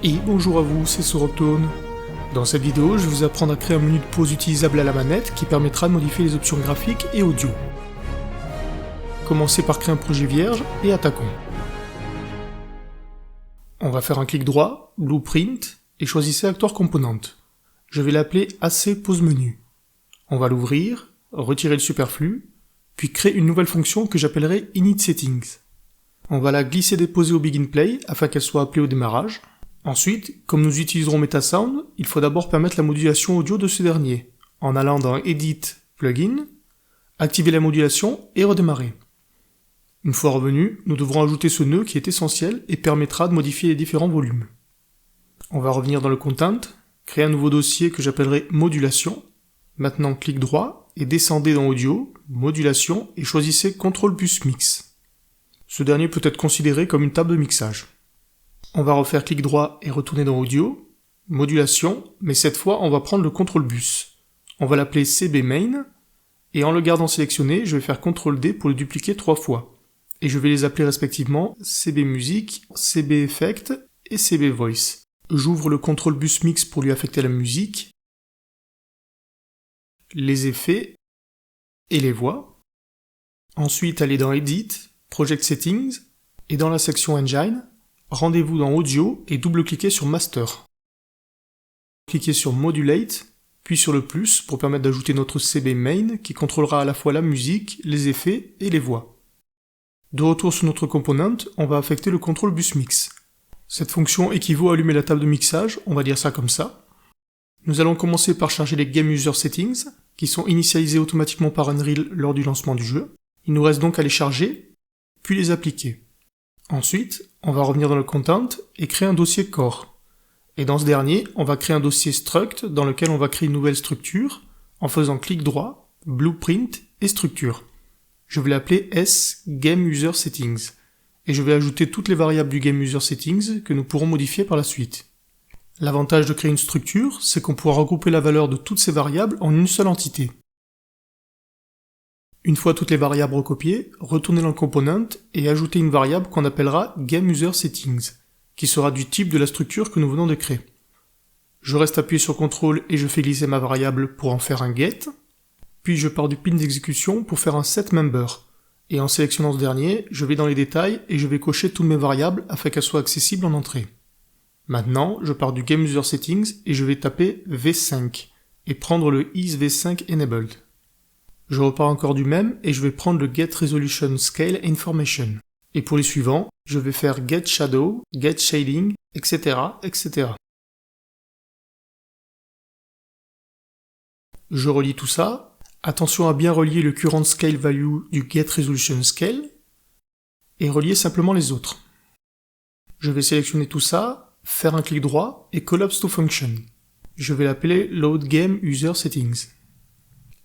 Et bonjour à vous, c'est Soroctone. Dans cette vidéo, je vais vous apprendre à créer un menu de pause utilisable à la manette qui permettra de modifier les options graphiques et audio. Commencez par créer un projet vierge et attaquons. On va faire un clic droit, Blueprint, et choisissez Actor Component. Je vais l'appeler AC Pause Menu. On va l'ouvrir, retirer le superflu, puis créer une nouvelle fonction que j'appellerai Init Settings. On va la glisser-déposer au Begin Play afin qu'elle soit appelée au démarrage. Ensuite, comme nous utiliserons MetaSound, il faut d'abord permettre la modulation audio de ce dernier, en allant dans Edit, Plugin, activer la modulation et redémarrer. Une fois revenu, nous devrons ajouter ce nœud qui est essentiel et permettra de modifier les différents volumes. On va revenir dans le Content, créer un nouveau dossier que j'appellerai Modulation. Maintenant, clic droit et descendez dans Audio, Modulation et choisissez Control Bus Mix. Ce dernier peut être considéré comme une table de mixage. On va refaire clic droit et retourner dans Audio, Modulation, mais cette fois on va prendre le Control Bus. On va l'appeler CB Main, et en le gardant sélectionné, je vais faire CTRL D pour le dupliquer 3 fois. Et je vais les appeler respectivement CB Music, CB Effect et CB Voice. J'ouvre le Control Bus Mix pour lui affecter la musique, les effets et les voix. Ensuite, allez dans Edit, Project Settings, et dans la section Engine, rendez-vous dans Audio et double-cliquez sur Master. Cliquez sur Modulate, puis sur le plus pour permettre d'ajouter notre CB Main qui contrôlera à la fois la musique, les effets et les voix. De retour sur notre component, on va affecter le Control Bus Mix. Cette fonction équivaut à allumer la table de mixage, on va dire ça comme ça. Nous allons commencer par charger les Game User Settings, qui sont initialisés automatiquement par Unreal lors du lancement du jeu. Il nous reste donc à les charger, puis les appliquer. Ensuite, on va revenir dans le Content et créer un dossier Core. Et dans ce dernier, on va créer un dossier Struct dans lequel on va créer une nouvelle structure en faisant clic droit, Blueprint et Structure. Je vais l'appeler S Game User Settings. Et je vais ajouter toutes les variables du Game User Settings que nous pourrons modifier par la suite. L'avantage de créer une structure, c'est qu'on pourra regrouper la valeur de toutes ces variables en une seule entité. Une fois toutes les variables recopiées, retournez dans le component et ajoutez une variable qu'on appellera Game User Settings, qui sera du type de la structure que nous venons de créer. Je reste appuyé sur CTRL et je fais glisser ma variable pour en faire un get, puis je pars du pin d'exécution pour faire un setMember, et en sélectionnant ce dernier, je vais dans les détails et je vais cocher toutes mes variables afin qu'elles soient accessibles en entrée. Maintenant, je pars du Game User Settings et je vais taper V5, et prendre le Is V5 Enabled. Je repars encore du même et je vais prendre le Get Resolution Scale Information. Et pour les suivants, je vais faire Get Shadow, Get Shading, etc., etc. Je relie tout ça. Attention à bien relier le Current Scale Value du Get Resolution Scale et relier simplement les autres. Je vais sélectionner tout ça, faire un clic droit et Collapse to Function. Je vais l'appeler Load Game User Settings.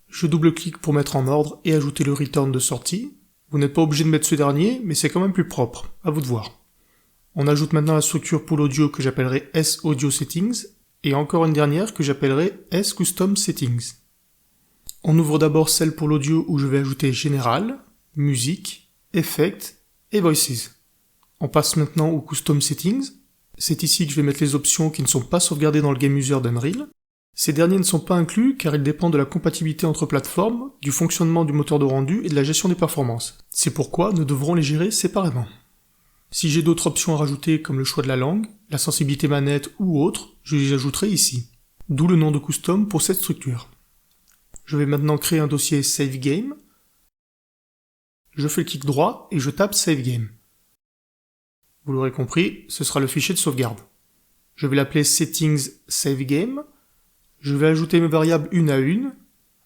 Je double-clique pour mettre en ordre et ajouter le return de sortie. Vous n'êtes pas obligé de mettre ce dernier, mais c'est quand même plus propre, à vous de voir. On ajoute maintenant la structure pour l'audio que j'appellerai S Audio Settings, et encore une dernière que j'appellerai S Custom Settings. On ouvre d'abord celle pour l'audio où je vais ajouter Général, Musique, Effect et Voices. On passe maintenant aux Custom Settings. C'est ici que je vais mettre les options qui ne sont pas sauvegardées dans le Game User d'Unreal. Ces derniers ne sont pas inclus car ils dépendent de la compatibilité entre plateformes, du fonctionnement du moteur de rendu et de la gestion des performances. C'est pourquoi nous devrons les gérer séparément. Si j'ai d'autres options à rajouter comme le choix de la langue, la sensibilité manette ou autre, je les ajouterai ici. D'où le nom de Custom pour cette structure. Je vais maintenant créer un dossier Save Game. Je fais le clic droit et je tape Save Game. Vous l'aurez compris, ce sera le fichier de sauvegarde. Je vais l'appeler Settings Save Game. Je vais ajouter mes variables une à une.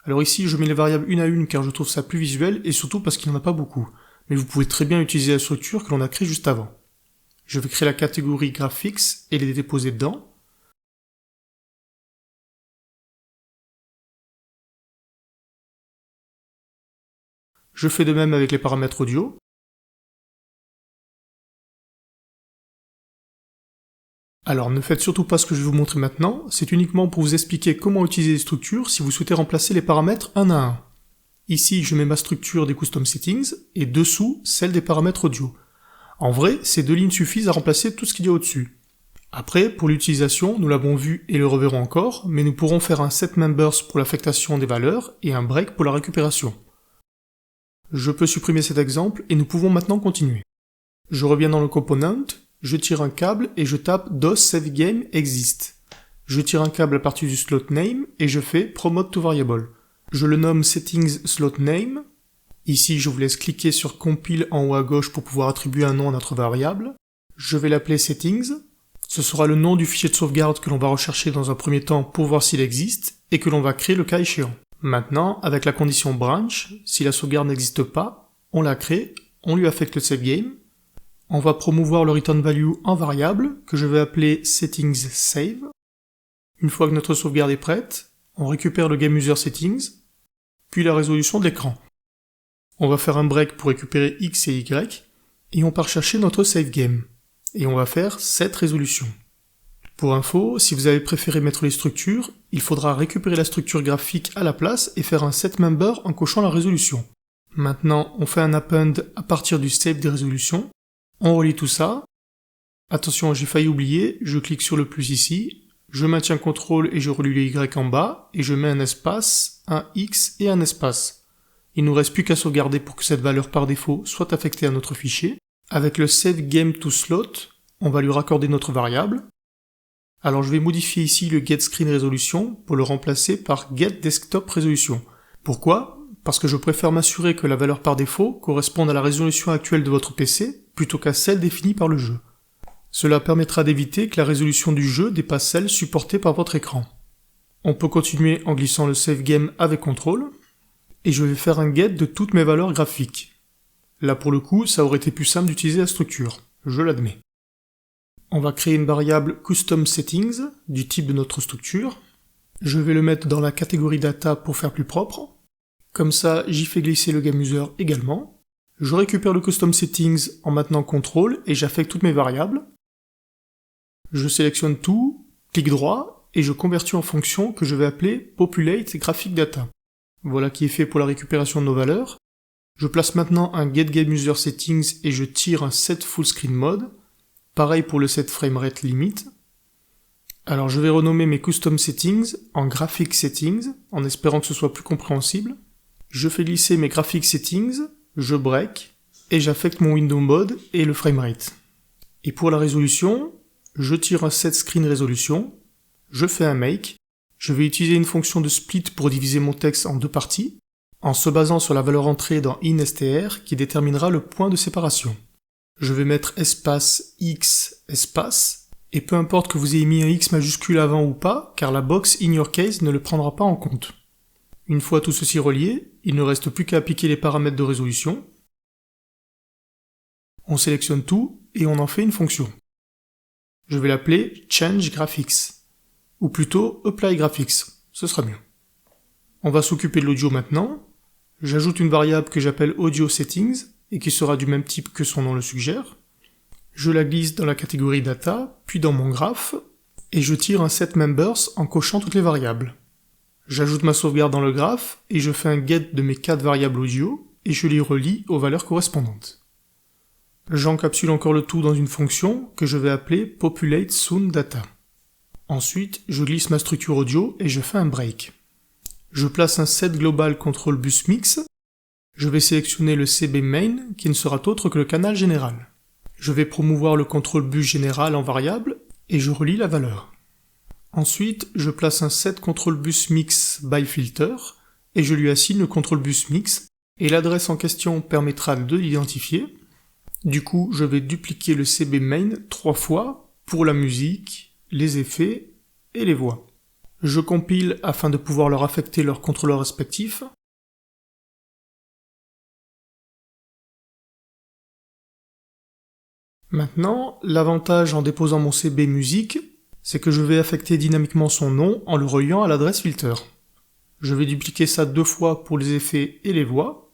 Alors ici, je mets les variables une à une car je trouve ça plus visuel et surtout parce qu'il n'y en a pas beaucoup. Mais vous pouvez très bien utiliser la structure que l'on a créée juste avant. Je vais créer la catégorie Graphics et les déposer dedans. Je fais de même avec les paramètres audio. Alors ne faites surtout pas ce que je vais vous montrer maintenant, c'est uniquement pour vous expliquer comment utiliser les structures si vous souhaitez remplacer les paramètres un à un. Ici, je mets ma structure des custom settings, et dessous, celle des paramètres audio. En vrai, ces deux lignes suffisent à remplacer tout ce qu'il y a au-dessus. Après, pour l'utilisation, nous l'avons vu et le reverrons encore, mais nous pourrons faire un setMembers pour l'affectation des valeurs et un break pour la récupération. Je peux supprimer cet exemple et nous pouvons maintenant continuer. Je reviens dans le component, je tire un câble et je tape DOS-SaveGameExist. Je tire un câble à partir du slot name et je fais promote to variable. Je le nomme settings slot name. Ici, je vous laisse cliquer sur compile en haut à gauche pour pouvoir attribuer un nom à notre variable. Je vais l'appeler settings. Ce sera le nom du fichier de sauvegarde que l'on va rechercher dans un premier temps pour voir s'il existe, et que l'on va créer le cas échéant. Maintenant, avec la condition branch, si la sauvegarde n'existe pas, on la crée, on lui affecte le savegame, on va promouvoir le return value en variable, que je vais appeler settingsSave. Une fois que notre sauvegarde est prête, on récupère le GameUserSettings, puis la résolution de l'écran. On va faire un break pour récupérer X et Y, et on part chercher notre savegame. Et on va faire cette résolution. Pour info, si vous avez préféré mettre les structures, il faudra récupérer la structure graphique à la place et faire un setMember en cochant la résolution. Maintenant, on fait un append à partir du save des résolutions, on relie tout ça. Attention, j'ai failli oublier, je clique sur le plus ici, je maintiens CTRL et je relie le Y en bas, et je mets un espace, un X et un espace. Il nous reste plus qu'à sauvegarder pour que cette valeur par défaut soit affectée à notre fichier. Avec le SaveGameToSlot, on va lui raccorder notre variable. Alors je vais modifier ici le getScreenResolution pour le remplacer par getDesktopResolution. Pourquoi ? Parce que je préfère m'assurer que la valeur par défaut corresponde à la résolution actuelle de votre PC plutôt qu'à celle définie par le jeu. Cela permettra d'éviter que la résolution du jeu dépasse celle supportée par votre écran. On peut continuer en glissant le SaveGame avec CTRL, et je vais faire un get de toutes mes valeurs graphiques. Là pour le coup, ça aurait été plus simple d'utiliser la structure, je l'admets. On va créer une variable custom settings du type de notre structure. Je vais le mettre dans la catégorie data pour faire plus propre. Comme ça, j'y fais glisser le GameUser également. Je récupère le custom settings en maintenant CTRL et j'affecte toutes mes variables. Je sélectionne tout, clic droit et je convertis en fonction que je vais appeler populate graphic data. Voilà qui est fait pour la récupération de nos valeurs. Je place maintenant un getGameUserSettings et je tire un setFullScreenMode. Pareil pour le setFramerate limit. Alors je vais renommer mes custom settings en graphic settings, en espérant que ce soit plus compréhensible. Je fais glisser mes graphic settings, je break, et j'affecte mon window mode et le framerate. Et pour la résolution, je tire un setScreenResolution, je fais un make, je vais utiliser une fonction de split pour diviser mon texte en deux parties, en se basant sur la valeur entrée dans instr qui déterminera le point de séparation. Je vais mettre espace X espace, et peu importe que vous ayez mis un X majuscule avant ou pas, car la box in your case ne le prendra pas en compte. Une fois tout ceci relié, il ne reste plus qu'à appliquer les paramètres de résolution. On sélectionne tout, et on en fait une fonction. Je vais l'appeler changeGraphics, ou plutôt applyGraphics, ce sera mieux. On va s'occuper de l'audio maintenant. J'ajoute une variable que j'appelle AudioSettings, et qui sera du même type que son nom le suggère. Je la glisse dans la catégorie data, puis dans mon graphe, et je tire un setMembers en cochant toutes les variables. J'ajoute ma sauvegarde dans le graphe, et je fais un get de mes 4 variables audio, et je les relie aux valeurs correspondantes. J'encapsule encore le tout dans une fonction que je vais appeler populateSoonData. Ensuite, je glisse ma structure audio et je fais un break. Je place un setGlobal control bus mix. Je vais sélectionner le CB main, qui ne sera autre que le canal général. Je vais promouvoir le contrôle bus général en variable, et je relie la valeur. Ensuite, je place un set control bus mix by filter, et je lui assigne le control bus mix, et l'adresse en question permettra de l'identifier. Du coup, je vais dupliquer le CB main 3 fois pour la musique, les effets et les voix. Je compile afin de pouvoir leur affecter leurs contrôleurs respectifs. Maintenant, l'avantage en déposant mon CB musique, c'est que je vais affecter dynamiquement son nom en le reliant à l'adresse filter. Je vais dupliquer ça 2 fois pour les effets et les voix,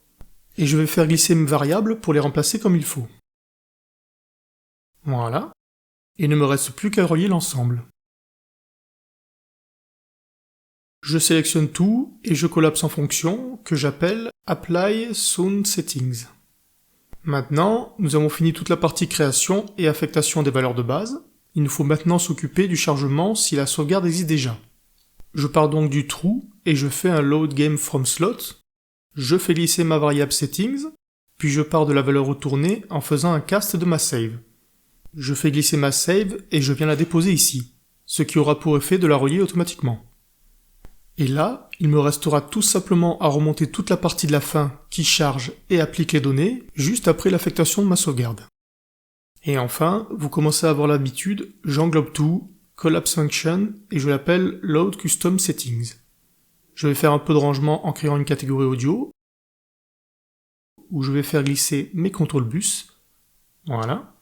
et je vais faire glisser mes variables pour les remplacer comme il faut. Voilà. Il ne me reste plus qu'à relier l'ensemble. Je sélectionne tout et je collapse en fonction que j'appelle Apply Sound Settings. Maintenant, nous avons fini toute la partie création et affectation des valeurs de base. Il nous faut maintenant s'occuper du chargement si la sauvegarde existe déjà. Je pars donc du true et je fais un load game from slot. Je fais glisser ma variable settings, puis je pars de la valeur retournée en faisant un cast de ma save. Je fais glisser ma save et je viens la déposer ici, ce qui aura pour effet de la relier automatiquement. Et là, il me restera tout simplement à remonter toute la partie de la fin qui charge et applique les données juste après l'affectation de ma sauvegarde. Et enfin, vous commencez à avoir l'habitude, j'englobe tout, collapse function, et je l'appelle load custom settings. Je vais faire un peu de rangement en créant une catégorie audio, où je vais faire glisser mes contrôles bus. Voilà.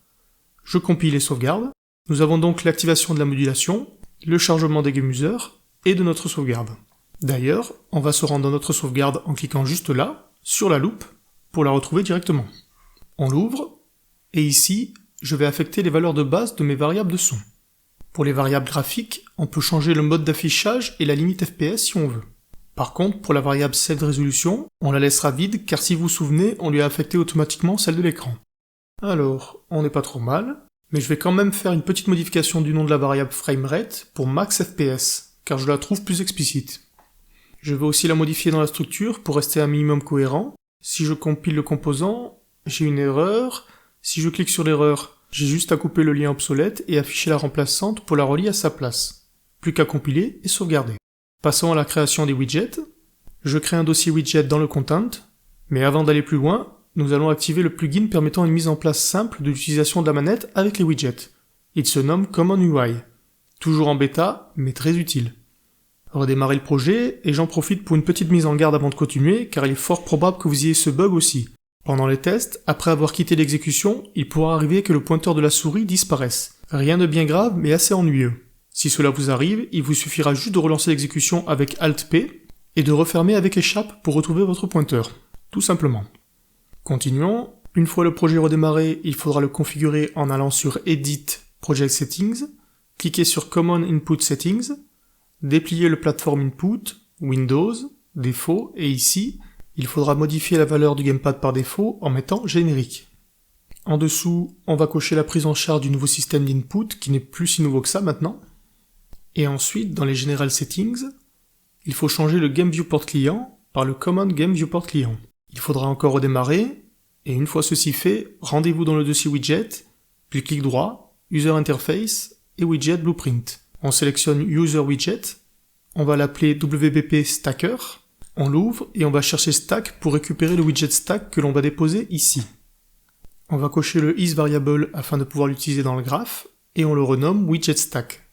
Je compile et sauvegarde. Nous avons donc l'activation de la modulation, le chargement des game users, et de notre sauvegarde. D'ailleurs, on va se rendre dans notre sauvegarde en cliquant juste là, sur la loupe, pour la retrouver directement. On l'ouvre, et ici, je vais affecter les valeurs de base de mes variables de son. Pour les variables graphiques, on peut changer le mode d'affichage et la limite FPS si on veut. Par contre, pour la variable Saved Resolution, on la laissera vide car si vous vous souvenez, on lui a affecté automatiquement celle de l'écran. Alors, on n'est pas trop mal, mais je vais quand même faire une petite modification du nom de la variable framerate pour max FPS, car je la trouve plus explicite. Je vais aussi la modifier dans la structure pour rester un minimum cohérent. Si je compile le composant, j'ai une erreur. Si je clique sur l'erreur, j'ai juste à couper le lien obsolète et afficher la remplaçante pour la relier à sa place. Plus qu'à compiler et sauvegarder. Passons à la création des widgets. Je crée un dossier widget dans le content, mais avant d'aller plus loin, nous allons activer le plugin permettant une mise en place simple de l'utilisation de la manette avec les widgets. Il se nomme Common UI. Toujours en bêta, mais très utile. Redémarrer le projet, et j'en profite pour une petite mise en garde avant de continuer, car il est fort probable que vous ayez ce bug aussi. Pendant les tests, après avoir quitté l'exécution, il pourra arriver que le pointeur de la souris disparaisse. Rien de bien grave, mais assez ennuyeux. Si cela vous arrive, il vous suffira juste de relancer l'exécution avec Alt-P, et de refermer avec échappe pour retrouver votre pointeur. Tout simplement. Continuons. Une fois le projet redémarré, il faudra le configurer en allant sur Edit, Project Settings, cliquer sur Common Input Settings, déplier le Platform Input, Windows, défaut, et ici, il faudra modifier la valeur du gamepad par défaut en mettant générique. En dessous, on va cocher la prise en charge du nouveau système d'input qui n'est plus si nouveau que ça maintenant. Et ensuite, dans les General Settings, il faut changer le Game Viewport Client par le Common Game Viewport Client. Il faudra encore redémarrer, et une fois ceci fait, rendez-vous dans le dossier Widget, puis clic droit, User Interface et Widget Blueprint. On sélectionne User Widget, on va l'appeler WBP Stacker, on l'ouvre et on va chercher Stack pour récupérer le widget Stack que l'on va déposer ici. On va cocher le isVariable afin de pouvoir l'utiliser dans le graphe, et on le renomme Widget Stack.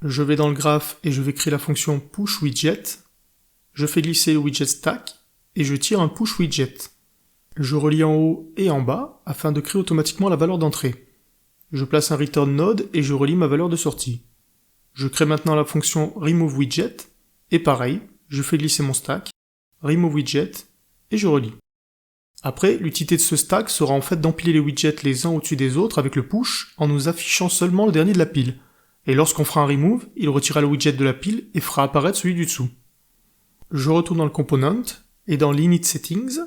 Je vais dans le graphe et je vais créer la fonction pushWidget, je fais glisser le widget Stack, et je tire un pushWidget. Je relie en haut et en bas afin de créer automatiquement la valeur d'entrée. Je place un return node et je relie ma valeur de sortie. Je crée maintenant la fonction removeWidget, et pareil, je fais glisser mon stack, removeWidget, et je relie. Après, l'utilité de ce stack sera en fait d'empiler les widgets les uns au-dessus des autres avec le push en nous affichant seulement le dernier de la pile. Et lorsqu'on fera un remove, il retirera le widget de la pile et fera apparaître celui du dessous. Je retourne dans le component, et dans l'init settings,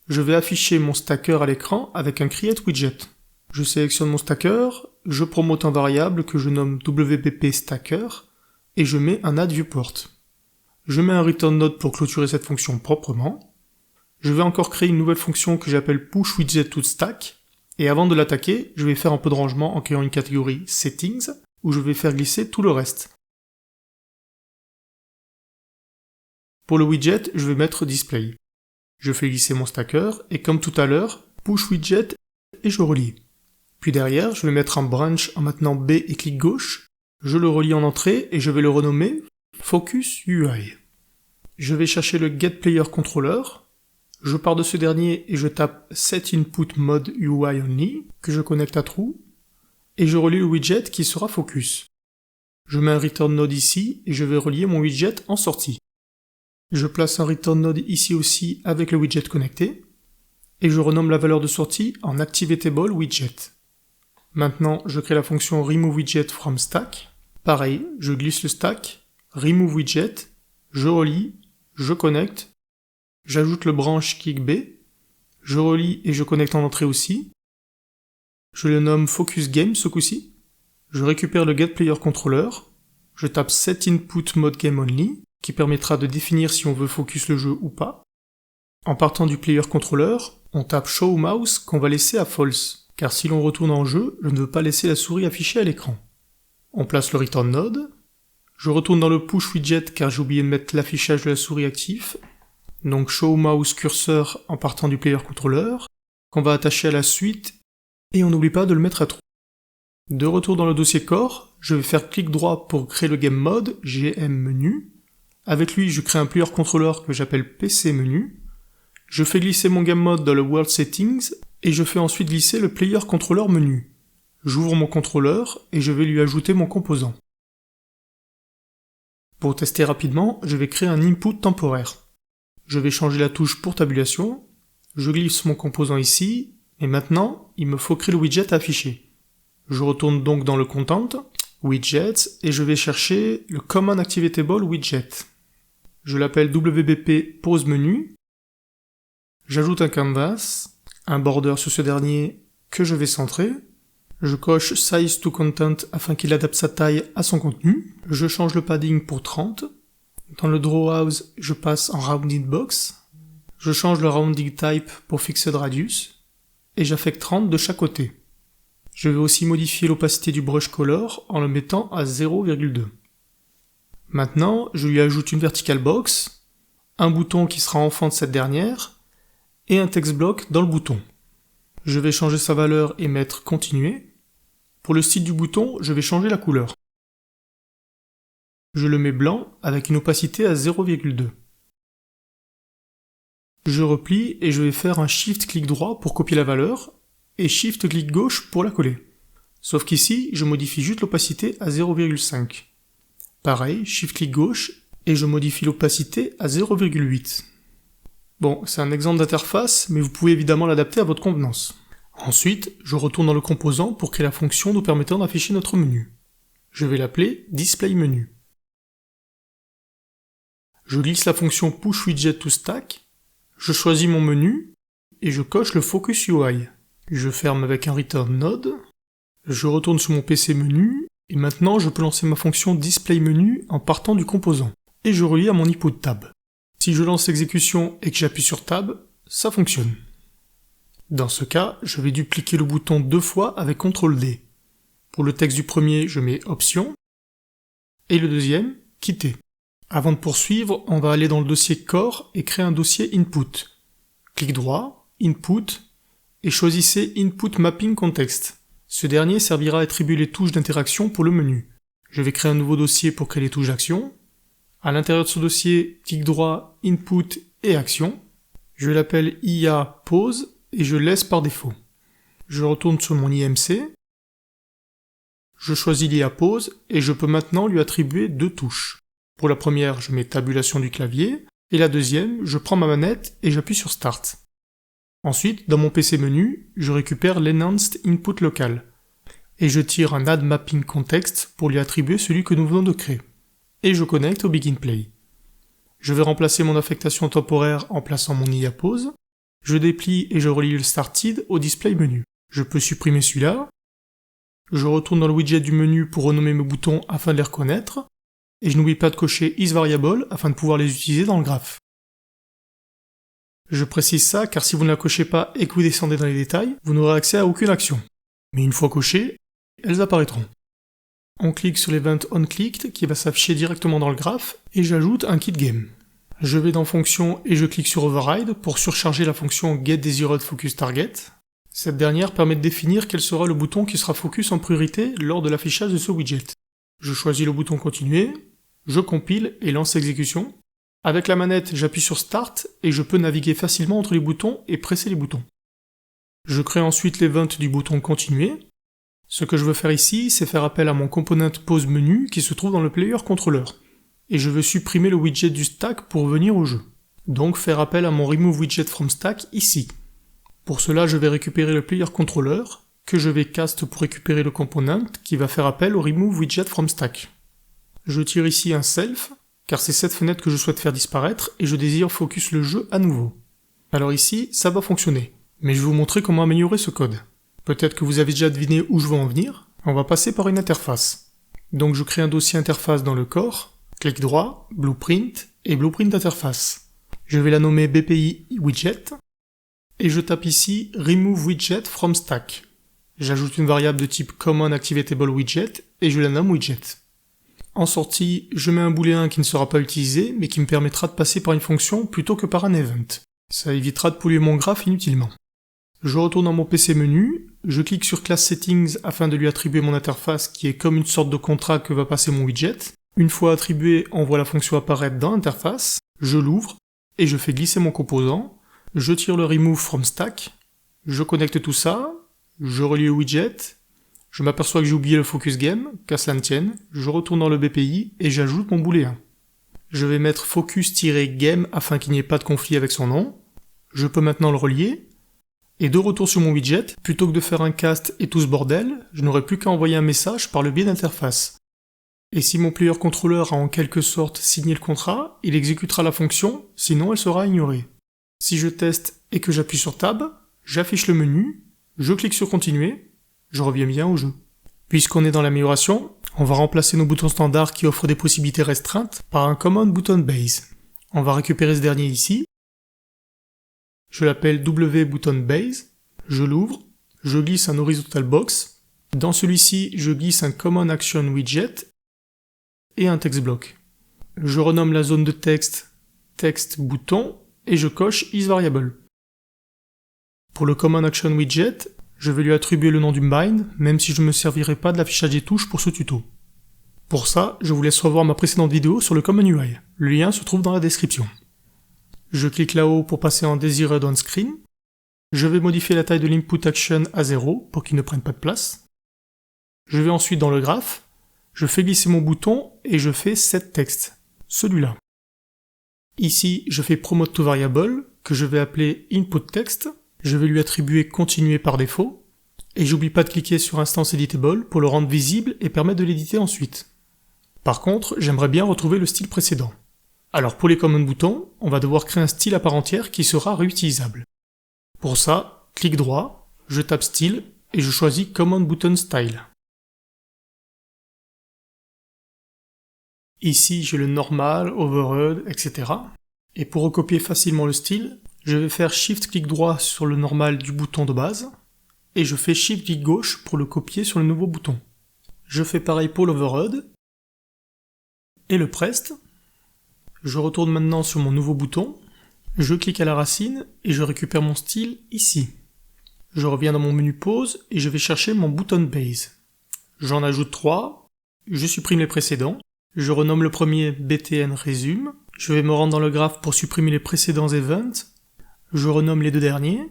je vais afficher mon stacker à l'écran avec un create widget. Je sélectionne mon stacker, je promote un variable que je nomme WBP Stacker, et je mets un add viewport. Je mets un return node pour clôturer cette fonction proprement. Je vais encore créer une nouvelle fonction que j'appelle pushWidgetToStack, et avant de l'attaquer, je vais faire un peu de rangement en créant une catégorie Settings, où je vais faire glisser tout le reste. Pour le widget, je vais mettre Display. Je fais glisser mon stacker, et comme tout à l'heure, pushWidget, et je relie. Puis derrière, je vais mettre un branch en maintenant B et clic gauche, je le relie en entrée et je vais le renommer Focus UI. Je vais chercher le getPlayerController, je pars de ce dernier et je tape setInputModeUIOnly, que je connecte à True, et je relie le widget qui sera Focus. Je mets un return node ici et je vais relier mon widget en sortie. Je place un return node ici aussi avec le widget connecté, et je renomme la valeur de sortie en ActivatableWidget. Maintenant, je crée la fonction removeWidget from stack. Pareil, je glisse le stack, removeWidget, je relie, je connecte, j'ajoute le branch kick B, je relie et je connecte en entrée aussi, je le nomme Focus Game ce coup-ci, je récupère le getPlayerController, je tape Set Input Mode Game Only, qui permettra de définir si on veut focus le jeu ou pas. En partant du Player Controller, on tape Show Mouse qu'on va laisser à False, car si l'on retourne en jeu, je ne veux pas laisser la souris affichée à l'écran. On place le Return Node, je retourne dans le Push Widget car j'ai oublié de mettre l'affichage de la souris actif, donc Show Mouse Cursor en partant du Player Controller, qu'on va attacher à la suite, et on n'oublie pas de le mettre à true. De retour dans le dossier Core, je vais faire clic droit pour créer le Game Mode, GM Menu. Avec lui, je crée un Player Controller que j'appelle PC Menu. Je fais glisser mon Game Mode dans le World Settings, et je fais ensuite glisser le Player Controller Menu. J'ouvre mon contrôleur, et je vais lui ajouter mon composant. Pour tester rapidement, je vais créer un input temporaire. Je vais changer la touche pour tabulation, je glisse mon composant ici, et maintenant, il me faut créer le widget à afficher. Je retourne donc dans le Content, Widgets, et je vais chercher le Common Activatable Widget. Je l'appelle WBP Pose Menu. J'ajoute un canvas, un border sur ce dernier que je vais centrer. Je coche Size to Content afin qu'il adapte sa taille à son contenu. Je change le padding pour 30. Dans le Draw House, je passe en Rounded Box. Je change le Rounding Type pour Fixed Radius. Et j'affecte 30 de chaque côté. Je vais aussi modifier l'opacité du brush color en le mettant à 0,2. Maintenant, je lui ajoute une vertical box, un bouton qui sera enfant de cette dernière, et un text block dans le bouton. Je vais changer sa valeur et mettre continuer. Pour le style du bouton, je vais changer la couleur. Je le mets blanc avec une opacité à 0,2. Je replie et je vais faire un Shift clic droit pour copier la valeur, et Shift clic gauche pour la coller. Sauf qu'ici, je modifie juste l'opacité à 0,5. Pareil, Shift clic gauche, et je modifie l'opacité à 0,8. Bon, c'est un exemple d'interface, mais vous pouvez évidemment l'adapter à votre convenance. Ensuite, je retourne dans le composant pour créer la fonction nous permettant d'afficher notre menu. Je vais l'appeler DisplayMenu. Je glisse la fonction PushWidgetToStack, je choisis mon menu, et je coche le Focus UI. Je ferme avec un Return Node, je retourne sur mon PC menu, et maintenant je peux lancer ma fonction DisplayMenu en partant du composant, et je relie à mon input tab. Si je lance l'exécution et que j'appuie sur Tab, ça fonctionne. Dans ce cas, je vais dupliquer le bouton 2 fois avec CTRL D. Pour le texte du premier, je mets Option, et le deuxième, Quitter. Avant de poursuivre, on va aller dans le dossier Core et créer un dossier Input. Clic droit, Input, et choisissez Input Mapping Context. Ce dernier servira à attribuer les touches d'interaction pour le menu. Je vais créer un nouveau dossier pour créer les touches d'action. À l'intérieur de ce dossier, clic droit, Input et Action. Je l'appelle IA Pause et je laisse par défaut. Je retourne sur mon IMC. Je choisis l'IA Pause et je peux maintenant lui attribuer 2 touches. Pour la première, je mets tabulation du clavier, et la deuxième, je prends ma manette et j'appuie sur Start. Ensuite, dans mon PC menu, je récupère l'Enhanced Input Local, et je tire un Add Mapping Context pour lui attribuer celui que nous venons de créer. Et je connecte au Begin Play. Je vais remplacer mon affectation temporaire en plaçant mon IA Pause. Je déplie et je relie le Started au Display Menu. Je peux supprimer celui-là. Je retourne dans le widget du menu pour renommer mes boutons afin de les reconnaître. Et je n'oublie pas de cocher isVariable afin de pouvoir les utiliser dans le graphe. Je précise ça car si vous ne la cochez pas et que vous descendez dans les détails, vous n'aurez accès à aucune action. Mais une fois cochées, elles apparaîtront. On clique sur l'event onClicked qui va s'afficher directement dans le graphe et j'ajoute un kit game. Je vais dans Fonction et je clique sur Override pour surcharger la fonction getDesiredFocusTarget. Cette dernière permet de définir quel sera le bouton qui sera focus en priorité lors de l'affichage de ce widget. Je choisis le bouton Continuer, je compile et lance l'exécution. Avec la manette, j'appuie sur Start et je peux naviguer facilement entre les boutons et presser les boutons. Je crée ensuite l'event du bouton Continuer. Ce que je veux faire ici, c'est faire appel à mon component Pause Menu qui se trouve dans le Player Controller. Et je veux supprimer le widget du stack pour venir au jeu. Donc faire appel à mon Remove Widget from Stack ici. Pour cela, je vais récupérer le Player Controller, que je vais cast pour récupérer le component qui va faire appel au Remove Widget from Stack. Je tire ici un Self, car c'est cette fenêtre que je souhaite faire disparaître et je désire focus le jeu à nouveau. Alors ici, ça va fonctionner, mais je vais vous montrer comment améliorer ce code. Peut-être que vous avez déjà deviné où je veux en venir, on va passer par une interface. Donc je crée un dossier interface dans le core, clic droit, Blueprint et Blueprint Interface. Je vais la nommer BPI Widget, et je tape ici Remove Widget from Stack. J'ajoute une variable de type Common Activatable Widget et je la nomme Widget. En sortie, je mets un booléen qui ne sera pas utilisé, mais qui me permettra de passer par une fonction plutôt que par un event. Ça évitera de polluer mon graphe inutilement. Je retourne dans mon PC menu, je clique sur Class Settings afin de lui attribuer mon interface qui est comme une sorte de contrat que va passer mon widget. Une fois attribué, on voit la fonction apparaître dans l'interface, je l'ouvre, et je fais glisser mon composant, je tire le Remove from Stack, je connecte tout ça, je relie au widget, je m'aperçois que j'ai oublié le focus game, qu'à cela ne tienne, je retourne dans le BPI et j'ajoute mon booléen. Je vais mettre focus-game afin qu'il n'y ait pas de conflit avec son nom. Je peux maintenant le relier. Et de retour sur mon widget, plutôt que de faire un cast et tout ce bordel, je n'aurai plus qu'à envoyer un message par le biais d'interface. Et si mon player controller a en quelque sorte signé le contrat, il exécutera la fonction, sinon elle sera ignorée. Si je teste et que j'appuie sur Tab, j'affiche le menu, je clique sur Continuer, je reviens bien au jeu. Puisqu'on est dans l'amélioration, on va remplacer nos boutons standards qui offrent des possibilités restreintes par un Common Button Base. On va récupérer ce dernier ici. Je l'appelle W-Button-Base, je l'ouvre, je glisse un Horizontal Box. Dans celui-ci, je glisse un Common Action Widget et un Text Block. Je renomme la zone de texte Text Bouton et je coche isVariable. Pour le Common Action Widget, je vais lui attribuer le nom du bind, même si je ne me servirai pas de l'affichage des touches pour ce tuto. Pour ça, je vous laisse revoir ma précédente vidéo sur le Common UI. Le lien se trouve dans la description. Je clique là-haut pour passer en Desired On Screen. Je vais modifier la taille de l'input action à 0 pour qu'il ne prenne pas de place. Je vais ensuite dans le graphe, je fais glisser mon bouton et je fais Set Text, celui-là. Ici, je fais Promote to Variable, que je vais appeler Input Text. Je vais lui attribuer Continuer par défaut. Et j'oublie pas de cliquer sur Instance Editable pour le rendre visible et permettre de l'éditer ensuite. Par contre, j'aimerais bien retrouver le style précédent. Alors pour les common boutons, on va devoir créer un style à part entière qui sera réutilisable. Pour ça, clic droit, je tape Style et je choisis Common Button Style. Ici j'ai le normal, overhead, etc. Et pour recopier facilement le style, je vais faire Shift-clic droit sur le normal du bouton de base, et je fais Shift-clic gauche pour le copier sur le nouveau bouton. Je fais pareil pour l'overhead, et le prest. Je retourne maintenant sur mon nouveau bouton, je clique à la racine, et je récupère mon style ici. Je reviens dans mon menu pause, et je vais chercher mon button base. J'en ajoute 3, je supprime les précédents, je renomme le premier BTN Resume, je vais me rendre dans le graphe pour supprimer les précédents events, je renomme les deux derniers,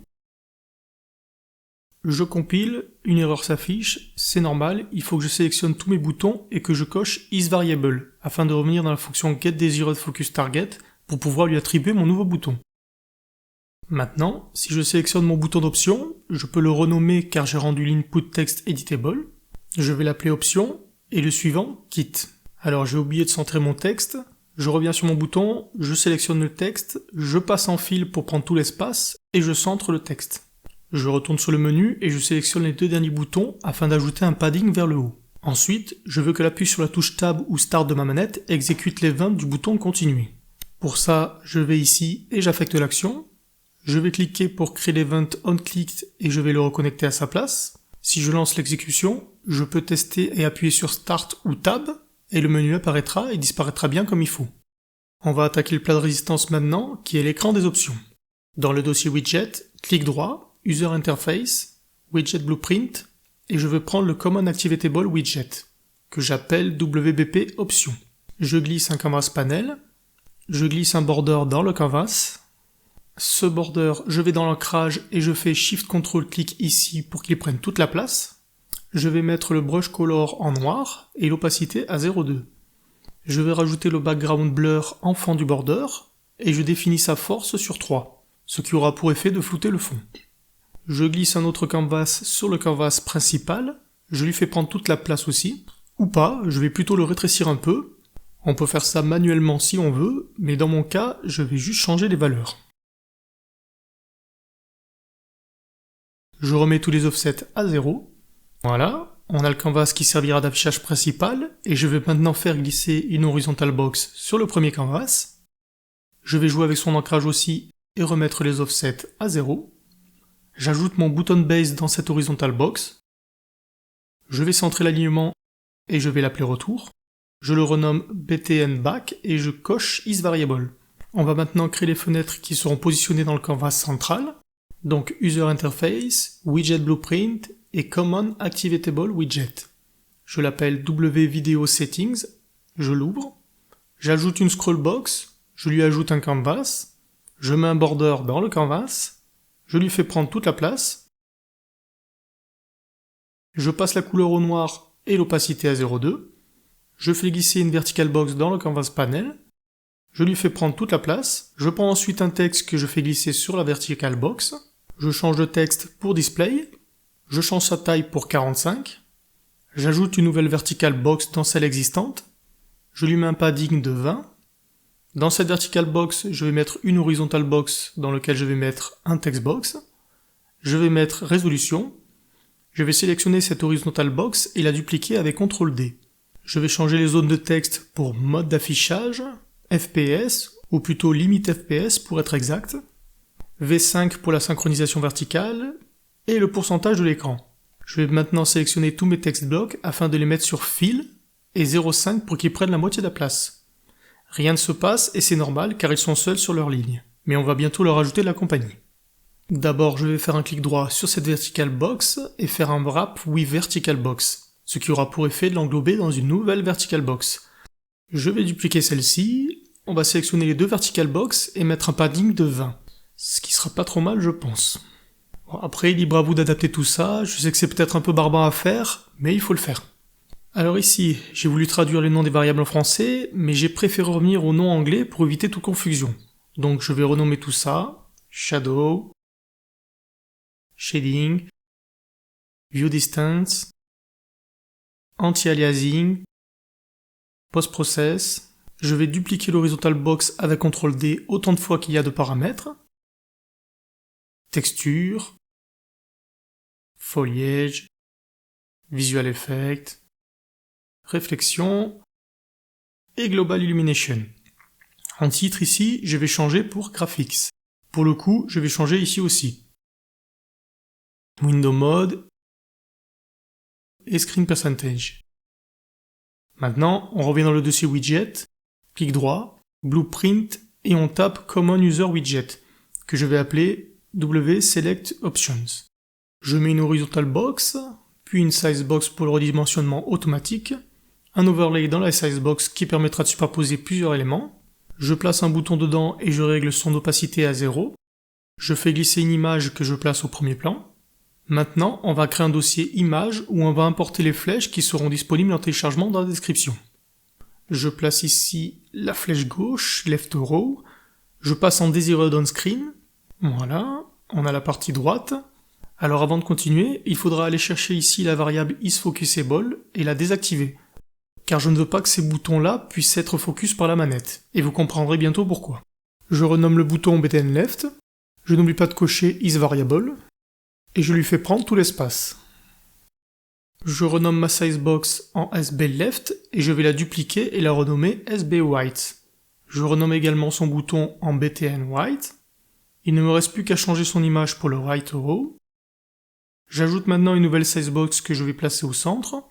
je compile, une erreur s'affiche, c'est normal, il faut que je sélectionne tous mes boutons et que je coche isVariable, afin de revenir dans la fonction getDesiredFocusTarget pour pouvoir lui attribuer mon nouveau bouton. Maintenant, si je sélectionne mon bouton d'option, je peux le renommer car j'ai rendu l'input text editable, je vais l'appeler option, et le suivant, kit. Alors j'ai oublié de centrer mon texte, je reviens sur mon bouton, je sélectionne le texte, je passe en fil pour prendre tout l'espace, et je centre le texte. Je retourne sur le menu et je sélectionne les deux derniers boutons afin d'ajouter un padding vers le haut. Ensuite, je veux que l'appui sur la touche Tab ou Start de ma manette exécute l'event du bouton continuer. Pour ça, je vais ici et j'affecte l'action. Je vais cliquer pour créer l'event onClicked et je vais le reconnecter à sa place. Si je lance l'exécution, je peux tester et appuyer sur Start ou Tab, et le menu apparaîtra et disparaîtra bien comme il faut. On va attaquer le plat de résistance maintenant, qui est l'écran des options. Dans le dossier Widget, clic droit, User Interface, Widget Blueprint, et je veux prendre le Common Activatable Widget, que j'appelle WBP Option. Je glisse un Canvas Panel, je glisse un border dans le canvas. Ce border, je vais dans l'ancrage et je fais Shift-Ctrl-Clic ici pour qu'il prenne toute la place. Je vais mettre le brush color en noir et l'opacité à 0,2. Je vais rajouter le background blur en fond du border et je définis sa force sur 3, ce qui aura pour effet de flouter le fond. Je glisse un autre canvas sur le canvas principal, je lui fais prendre toute la place aussi, ou pas, je vais plutôt le rétrécir un peu. On peut faire ça manuellement si on veut, mais dans mon cas, je vais juste changer les valeurs. Je remets tous les offsets à 0. Voilà, on a le canvas qui servira d'affichage principal, et je vais maintenant faire glisser une horizontal box sur le premier canvas. Je vais jouer avec son ancrage aussi et remettre les offsets à 0. J'ajoute mon button base dans cette horizontal box. Je vais centrer l'alignement et je vais l'appeler retour. Je le renomme btn back et je coche isVariable. On va maintenant créer les fenêtres qui seront positionnées dans le canvas central. Donc User Interface, Widget Blueprint et Common Activatable Widget. Je l'appelle WVideo Settings, je l'ouvre. J'ajoute une scroll box, je lui ajoute un canvas. Je mets un border dans le canvas. Je lui fais prendre toute la place. Je passe la couleur au noir et l'opacité à 0,2. Je fais glisser une vertical box dans le canvas panel. Je lui fais prendre toute la place. Je prends ensuite un texte que je fais glisser sur la vertical box. Je change de texte pour display. Je change sa taille pour 45. J'ajoute une nouvelle vertical box dans celle existante. Je lui mets un padding de 20. Dans cette vertical box, je vais mettre une horizontal box dans laquelle je vais mettre un text box. Je vais mettre résolution. Je vais sélectionner cette horizontal box et la dupliquer avec CTRL D. Je vais changer les zones de texte pour mode d'affichage, FPS, ou plutôt limite FPS pour être exact, V5 pour la synchronisation verticale, et le pourcentage de l'écran. Je vais maintenant sélectionner tous mes text blocks afin de les mettre sur Fill, et 0,5 pour qu'ils prennent la moitié de la place. Rien ne se passe et c'est normal car ils sont seuls sur leur ligne, mais on va bientôt leur ajouter de la compagnie. D'abord je vais faire un clic droit sur cette vertical box et faire un wrap with vertical box, ce qui aura pour effet de l'englober dans une nouvelle vertical box. Je vais dupliquer celle-ci, on va sélectionner les deux vertical box et mettre un padding de 20, ce qui sera pas trop mal je pense. Bon, après libre à vous d'adapter tout ça, je sais que c'est peut-être un peu barbant à faire, mais il faut le faire. Alors ici, j'ai voulu traduire les noms des variables en français, mais j'ai préféré revenir au nom anglais pour éviter toute confusion. Donc je vais renommer tout ça, Shadow, Shading, View Distance, Anti-aliasing, Post-process. Je vais dupliquer l'horizontal box avec CTRL D autant de fois qu'il y a de paramètres. Texture, Foliage, Visual Effect, Réflexion et Global Illumination. En titre ici, je vais changer pour Graphics. Pour le coup, je vais changer ici aussi. Window Mode et Screen Percentage. Maintenant, on revient dans le dossier Widget, clic droit, Blueprint et on tape Common User Widget, que je vais appeler WSelect Options. Je mets une horizontal box, puis une size box pour le redimensionnement automatique, un overlay dans la size box qui permettra de superposer plusieurs éléments. Je place un bouton dedans et je règle son opacité à 0. Je fais glisser une image que je place au premier plan. Maintenant, on va créer un dossier image où on va importer les flèches qui seront disponibles en téléchargement dans la description. Je place ici la flèche gauche, left row. Je passe en desired on screen. Voilà, on a la partie droite. Alors avant de continuer, il faudra aller chercher ici la variable isFocusable et la désactiver, car je ne veux pas que ces boutons-là puissent être focus par la manette, et vous comprendrez bientôt pourquoi. Je renomme le bouton btn left, je n'oublie pas de cocher isVariable, et je lui fais prendre tout l'espace. Je renomme ma sizebox en sbleft, et je vais la dupliquer et la renommer sbwhite. Je renomme également son bouton en btn white. Il ne me reste plus qu'à changer son image pour le right row. J'ajoute maintenant une nouvelle sizebox que je vais placer au centre.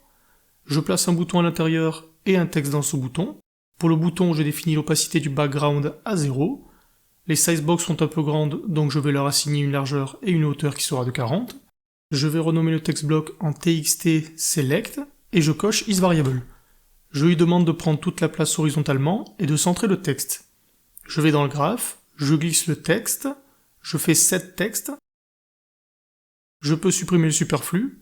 Je place un bouton à l'intérieur et un texte dans ce bouton. Pour le bouton, je définis l'opacité du background à 0. Les sizebox sont un peu grandes, donc je vais leur assigner une largeur et une hauteur qui sera de 40. Je vais renommer le text block en txt select et je coche isVariable. Je lui demande de prendre toute la place horizontalement et de centrer le texte. Je vais dans le graphe, je glisse le texte, je fais set text. Je peux supprimer le superflu.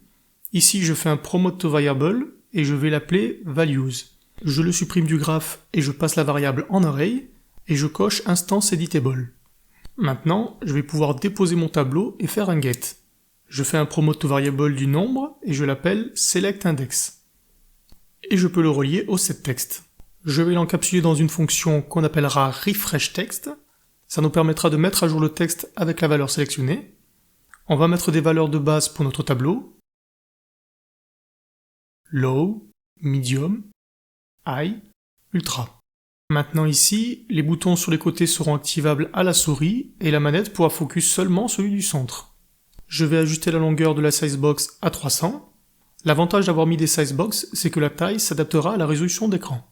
Ici, je fais un promote to variable et je vais l'appeler values. Je le supprime du graphe et je passe la variable en array et je coche instance editable. Maintenant, je vais pouvoir déposer mon tableau et faire un get. Je fais un promote to variable du nombre et je l'appelle select index. Et je peux le relier au setText. Je vais l'encapsuler dans une fonction qu'on appellera refreshText. Ça nous permettra de mettre à jour le texte avec la valeur sélectionnée. On va mettre des valeurs de base pour notre tableau. Low, Medium, High, Ultra. Maintenant ici, les boutons sur les côtés seront activables à la souris et la manette pourra focus seulement celui du centre. Je vais ajuster la longueur de la sizebox à 300. L'avantage d'avoir mis des sizebox, c'est que la taille s'adaptera à la résolution d'écran.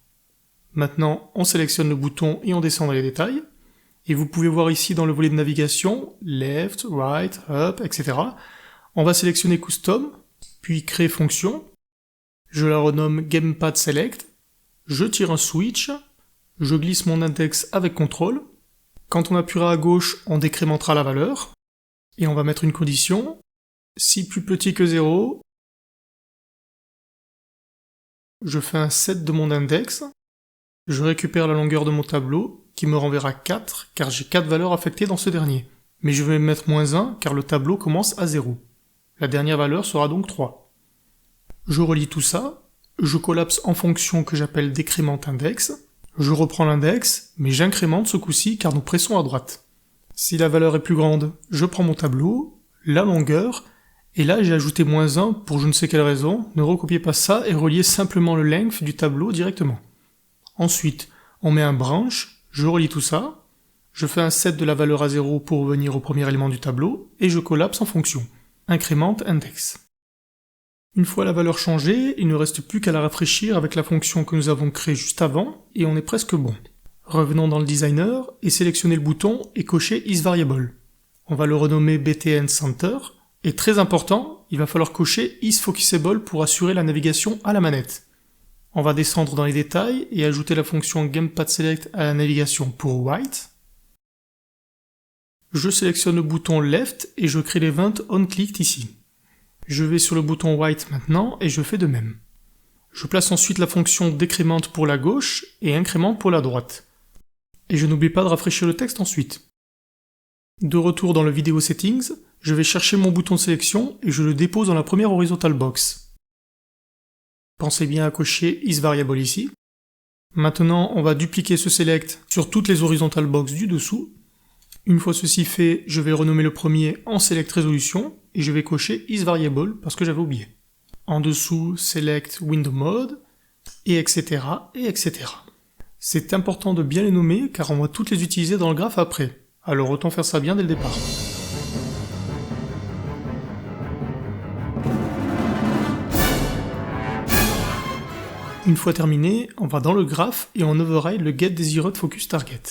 Maintenant, on sélectionne le bouton et on descend dans les détails. Et vous pouvez voir ici dans le volet de navigation, left, right, up, etc. On va sélectionner Custom, puis créer fonction. Je la renomme Gamepad Select. Je tire un switch. Je glisse mon index avec CTRL. Quand on appuiera à gauche, on décrémentera la valeur. Et on va mettre une condition. Si plus petit que 0, je fais un set de mon index. Je récupère la longueur de mon tableau, qui me renverra 4, car j'ai 4 valeurs affectées dans ce dernier. Mais je vais mettre -1, car le tableau commence à 0. La dernière valeur sera donc 3. Je relie tout ça, je collapse en fonction que j'appelle décrémente index, je reprends l'index, mais j'incrémente ce coup-ci car nous pressons à droite. Si la valeur est plus grande, je prends mon tableau, la longueur, et là j'ai ajouté -1 pour je ne sais quelle raison, ne recopiez pas ça et reliez simplement le length du tableau directement. Ensuite, on met un branch, je relie tout ça, je fais un set de la valeur à 0 pour revenir au premier élément du tableau, et je collapse en fonction. Incrémente index. Une fois la valeur changée, il ne reste plus qu'à la rafraîchir avec la fonction que nous avons créée juste avant, et on est presque bon. Revenons dans le designer, et sélectionnez le bouton et cochez isVariable. On va le renommer BTN Center, et très important, il va falloir cocher isFocusable pour assurer la navigation à la manette. On va descendre dans les détails et ajouter la fonction Gamepad Select à la navigation pour White. Je sélectionne le bouton Left et je crée l'event OnClicked ici. Je vais sur le bouton White maintenant et je fais de même. Je place ensuite la fonction décrémente pour la gauche et incrémente pour la droite. Et je n'oublie pas de rafraîchir le texte ensuite. De retour dans le Video Settings, je vais chercher mon bouton de sélection et je le dépose dans la première horizontal box. Pensez bien à cocher isVariable ici. Maintenant, on va dupliquer ce select sur toutes les horizontal box du dessous. Une fois ceci fait, je vais renommer le premier en Select Resolution et je vais cocher isVariable parce que j'avais oublié. En dessous, Select Window Mode, et etc. et etc. C'est important de bien les nommer car on va toutes les utiliser dans le graphe après. Alors autant faire ça bien dès le départ. Une fois terminé, on va dans le graphe et on override le getDesiredFocusTarget.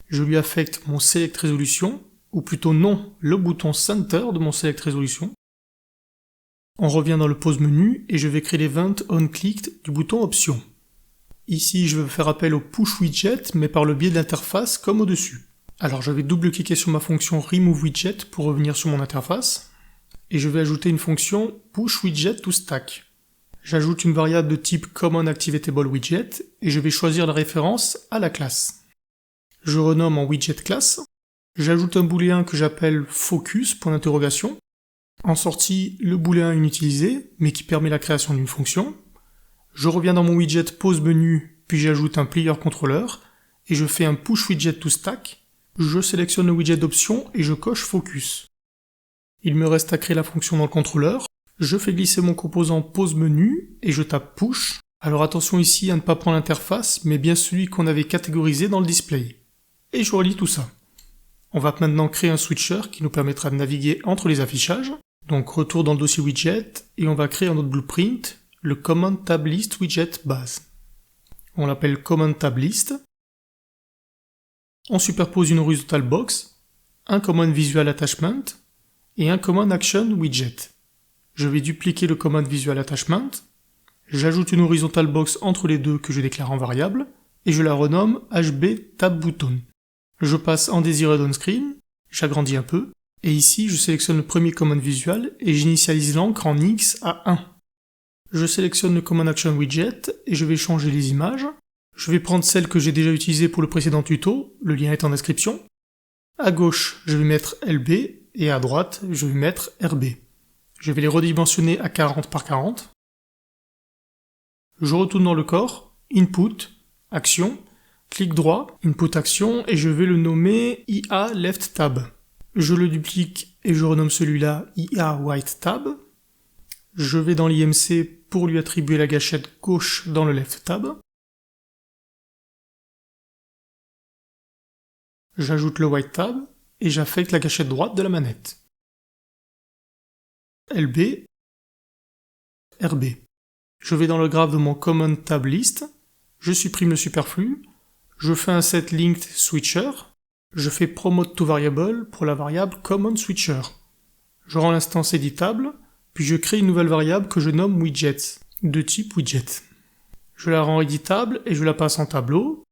Je lui affecte mon Select Resolution, ou plutôt non, le bouton Center de mon Select Resolution. On revient dans le pause menu et je vais créer l'event OnClicked du bouton Options. Ici, je vais faire appel au Push Widget, mais par le biais de l'interface comme au-dessus. Alors je vais double-cliquer sur ma fonction Remove Widget pour revenir sur mon interface, et je vais ajouter une fonction Push Widget to Stack. J'ajoute une variable de type Common Activatable Widget, et je vais choisir la référence à la classe. Je renomme en Widget Class, j'ajoute un booléen que j'appelle Focus, point d'interrogation. En sortie, le booléen inutilisé, mais qui permet la création d'une fonction. Je reviens dans mon widget pause menu, puis j'ajoute un player controller, et je fais un Push Widget to Stack. Je sélectionne le widget d'option et je coche Focus. Il me reste à créer la fonction dans le contrôleur. Je fais glisser mon composant pause menu et je tape Push. Alors attention ici à ne pas prendre l'interface, mais bien celui qu'on avait catégorisé dans le display. Et je relie tout ça. On va maintenant créer un switcher qui nous permettra de naviguer entre les affichages. Donc retour dans le dossier widget et on va créer un autre blueprint, le Command Tab List widget base. On l'appelle Command Tab List. On superpose une horizontal box, un Command Visual Attachment et un Command Action widget. Je vais dupliquer le Command Visual Attachment, j'ajoute une horizontal box entre les deux que je déclare en variable et je la renomme HB Tab Button. Je passe en Desired On Screen, j'agrandis un peu, et ici je sélectionne le premier Command Visual et j'initialise l'encre en X à 1. Je sélectionne le Command Action Widget et je vais changer les images. Je vais prendre celle que j'ai déjà utilisée pour le précédent tuto, le lien est en description. À gauche, je vais mettre LB et à droite, je vais mettre RB. Je vais les redimensionner à 40 par 40. Je retourne dans le corps, Input, action, clic droit, input action, et je vais le nommer IA left tab. Je le duplique et je renomme celui-là IA right tab. Je vais dans l'IMC pour lui attribuer la gâchette gauche dans le left tab. J'ajoute le white tab et j'affecte la gâchette droite de la manette. LB, RB. Je vais dans le graphe de mon Common Tab List, je supprime le superflu, je fais un set linked switcher, je fais promote to variable pour la variable Common Switcher. Je rends l'instance éditable, puis je crée une nouvelle variable que je nomme widget, de type widget. Je la rends éditable et je la passe en tableau.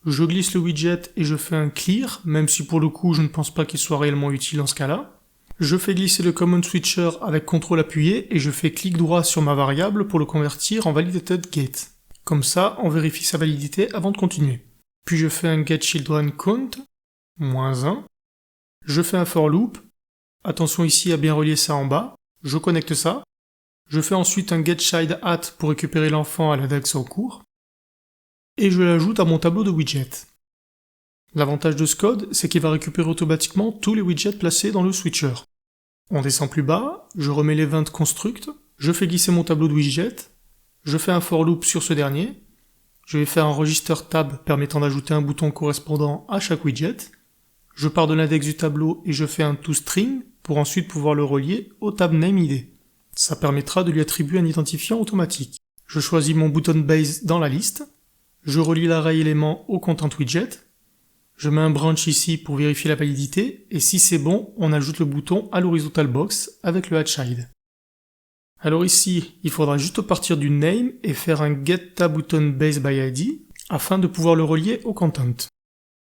Je glisse le widget et je fais un clear, même si pour le coup je ne pense pas qu'il soit réellement utile dans ce cas-là. Je fais glisser le Common Switcher avec CTRL appuyé et je fais clic droit sur ma variable pour le convertir en validated get. Comme ça, on vérifie sa validité avant de continuer. Puis je fais un getChildren count, -1. Je fais un for loop. Attention ici à bien relier ça en bas. Je connecte ça. Je fais ensuite un getChild at pour récupérer l'enfant à l'index en cours. Et je l'ajoute à mon tableau de widgets. L'avantage de ce code, c'est qu'il va récupérer automatiquement tous les widgets placés dans le switcher. On descend plus bas, je remets l'event construct, je fais glisser mon tableau de widgets, je fais un for loop sur ce dernier, je vais faire un register tab permettant d'ajouter un bouton correspondant à chaque widget, je pars de l'index du tableau et je fais un toString pour ensuite pouvoir le relier au tab name ID. Ça permettra de lui attribuer un identifiant automatique. Je choisis mon button base dans la liste, je relie l'array élément au content widget, je mets un branch ici pour vérifier la validité, et si c'est bon, on ajoute le bouton à l'horizontal box avec le addChild. Alors ici, il faudra juste partir du name et faire un getTabButtonBaseById afin de pouvoir le relier au content.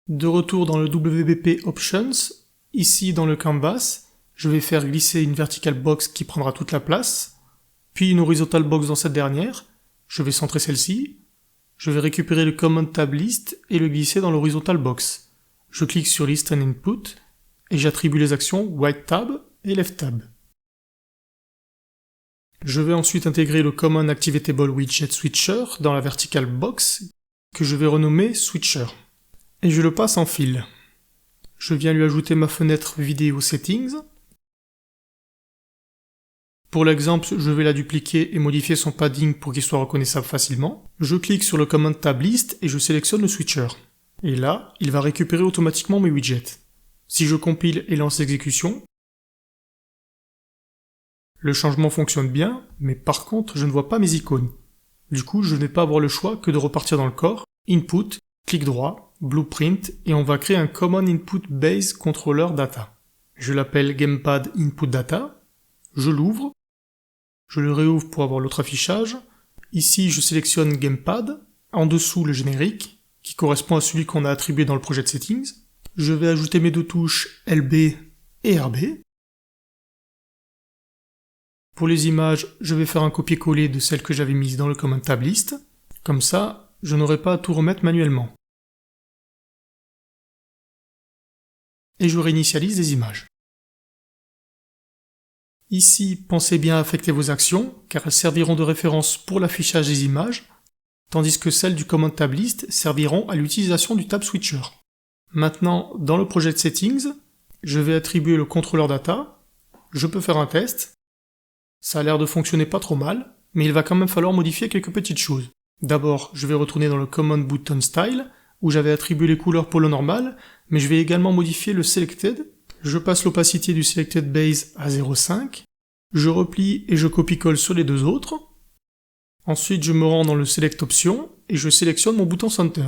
De retour dans le WBP Options, ici dans le canvas, je vais faire glisser une vertical box qui prendra toute la place, puis une horizontal box dans cette dernière, je vais centrer celle-ci, je vais récupérer le Common Tab List et le glisser dans l'horizontal box. Je clique sur List and Input et j'attribue les actions White Tab et Left Tab. Je vais ensuite intégrer le Common Activatable Widget Switcher dans la vertical box que je vais renommer Switcher. Et je le passe en fil. Je viens lui ajouter ma fenêtre Video Settings. Pour l'exemple, je vais la dupliquer et modifier son padding pour qu'il soit reconnaissable facilement. Je clique sur le Command Tab List et je sélectionne le switcher. Et là, il va récupérer automatiquement mes widgets. Si je compile et lance l'exécution, le changement fonctionne bien, mais par contre, je ne vois pas mes icônes. Du coup, je ne vais pas avoir le choix que de repartir dans le core, Input, clic droit, Blueprint, et on va créer un Common Input Base Controller Data. Je l'appelle Gamepad Input Data, je l'ouvre, je le réouvre pour avoir l'autre affichage. Ici, je sélectionne Gamepad, en dessous le générique, qui correspond à celui qu'on a attribué dans le projet de settings. Je vais ajouter mes deux touches LB et RB. Pour les images, je vais faire un copier-coller de celles que j'avais mises dans le Command Tab List. Comme ça, je n'aurai pas à tout remettre manuellement. Et je réinitialise les images. Ici, pensez bien à affecter vos actions, car elles serviront de référence pour l'affichage des images, tandis que celles du Command Tab List serviront à l'utilisation du Tab Switcher. Maintenant, dans le projet de settings, je vais attribuer le contrôleur data, je peux faire un test, ça a l'air de fonctionner pas trop mal, mais il va quand même falloir modifier quelques petites choses. D'abord, je vais retourner dans le Command Button Style, où j'avais attribué les couleurs polo normal, mais je vais également modifier le Selected. Je passe l'opacité du Selected Base à 0,5, je replie et je copie-colle sur les deux autres. Ensuite, je me rends dans le Select Option et je sélectionne mon bouton Center.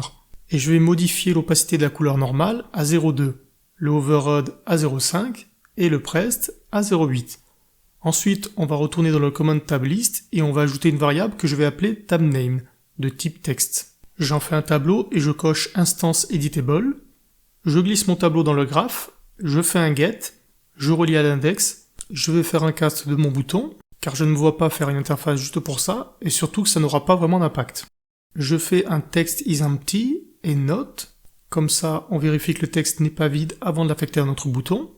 Et je vais modifier l'opacité de la couleur normale à 0,2, le Override à 0,5 et le Pressed à 0,8. Ensuite, on va retourner dans le Command Tab List et on va ajouter une variable que je vais appeler TabName, de type texte. J'en fais un tableau et je coche Instance Editable. Je glisse mon tableau dans le graphe. Je fais un get, je relie à l'index, je vais faire un cast de mon bouton, car je ne vois pas faire une interface juste pour ça, et surtout que ça n'aura pas vraiment d'impact. Je fais un text is empty et note, comme ça on vérifie que le texte n'est pas vide avant de l'affecter à notre bouton.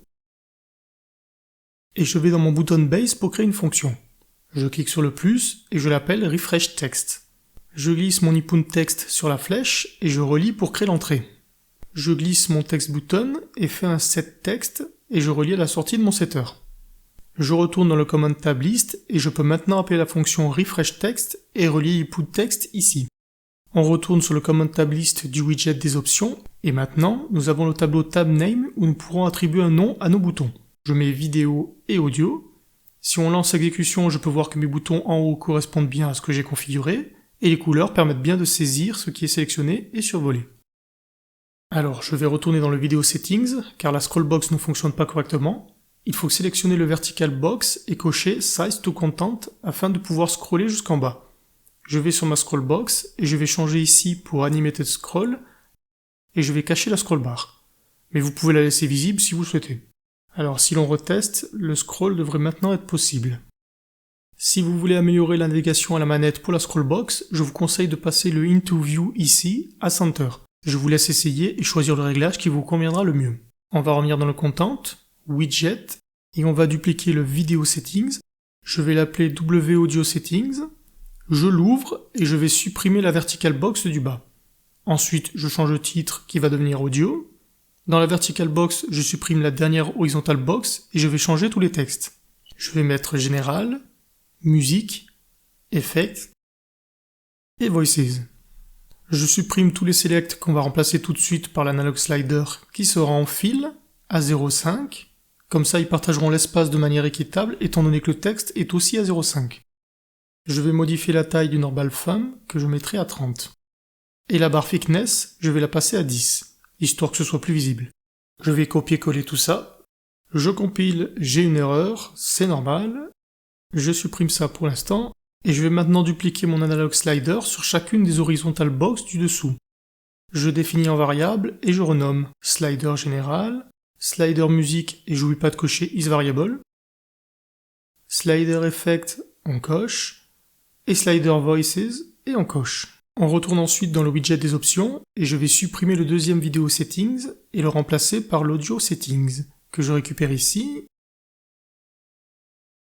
Et je vais dans mon button base pour créer une fonction. Je clique sur le plus et je l'appelle refresh text. Je glisse mon input text sur la flèche et je relie pour créer l'entrée. Je glisse mon text button et fais un set text et je relie à la sortie de mon setter. Je retourne dans le command tab list et je peux maintenant appeler la fonction refresh text et relier input text ici. On retourne sur le command tab list du widget des options et maintenant nous avons le tableau tab name où nous pourrons attribuer un nom à nos boutons. Je mets vidéo et audio. Si on lance l'exécution, je peux voir que mes boutons en haut correspondent bien à ce que j'ai configuré et les couleurs permettent bien de saisir ce qui est sélectionné et survolé. Alors je vais retourner dans le vidéo settings car la scrollbox ne fonctionne pas correctement. Il faut sélectionner le vertical box et cocher Size to Content afin de pouvoir scroller jusqu'en bas. Je vais sur ma scrollbox et je vais changer ici pour Animated Scroll et je vais cacher la scrollbar. Mais vous pouvez la laisser visible si vous le souhaitez. Alors si l'on reteste, le scroll devrait maintenant être possible. Si vous voulez améliorer la navigation à la manette pour la scrollbox, je vous conseille de passer le Into View ici à Center. Je vous laisse essayer et choisir le réglage qui vous conviendra le mieux. On va revenir dans le Content, Widget, et on va dupliquer le Video Settings. Je vais l'appeler W Audio Settings. Je l'ouvre et je vais supprimer la vertical box du bas. Ensuite, je change le titre qui va devenir Audio. Dans la vertical box, je supprime la dernière horizontal box et je vais changer tous les textes. Je vais mettre Général, Musique, Effects et Voices. Je supprime tous les selects qu'on va remplacer tout de suite par l'analog slider qui sera en fil à 0,5. Comme ça, ils partageront l'espace de manière équitable étant donné que le texte est aussi à 0,5. Je vais modifier la taille du normal thumb que je mettrai à 30. Et la barre thickness, je vais la passer à 10, histoire que ce soit plus visible. Je vais copier-coller tout ça. Je compile, j'ai une erreur, c'est normal. Je supprime ça pour l'instant. Et je vais maintenant dupliquer mon analog slider sur chacune des horizontal box du dessous. Je définis en variable et je renomme slider général, slider musique et j'oublie pas de cocher isVariable, slider effect, on coche, et slider voices et on coche. On retourne ensuite dans le widget des options et je vais supprimer le deuxième vidéo settings et le remplacer par l'audio settings que je récupère ici.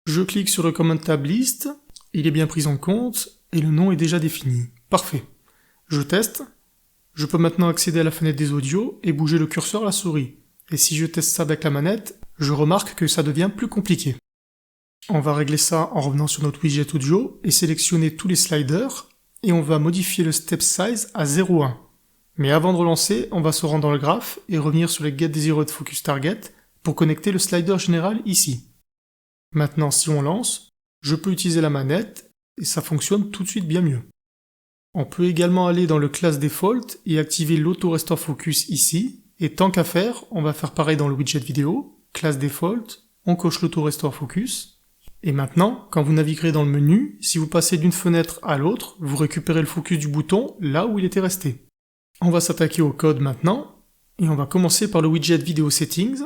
Je clique sur le command tab list. Il est bien pris en compte, et le nom est déjà défini. Parfait. Je teste. Je peux maintenant accéder à la fenêtre des audios et bouger le curseur à la souris. Et si je teste ça avec la manette, je remarque que ça devient plus compliqué. On va régler ça en revenant sur notre widget audio et sélectionner tous les sliders, et on va modifier le step size à 0,1. Mais avant de relancer, on va se rendre dans le graphe et revenir sur les Get Desired Focus Target pour connecter le slider général ici. Maintenant, si on lance, je peux utiliser la manette et ça fonctionne tout de suite bien mieux. On peut également aller dans le class default et activer l'auto restore focus ici, et tant qu'à faire, on va faire pareil dans le widget vidéo, class default, on coche l'auto restore focus, et maintenant, quand vous naviguerez dans le menu, si vous passez d'une fenêtre à l'autre, vous récupérez le focus du bouton là où il était resté. On va s'attaquer au code maintenant, et on va commencer par le widget vidéo settings.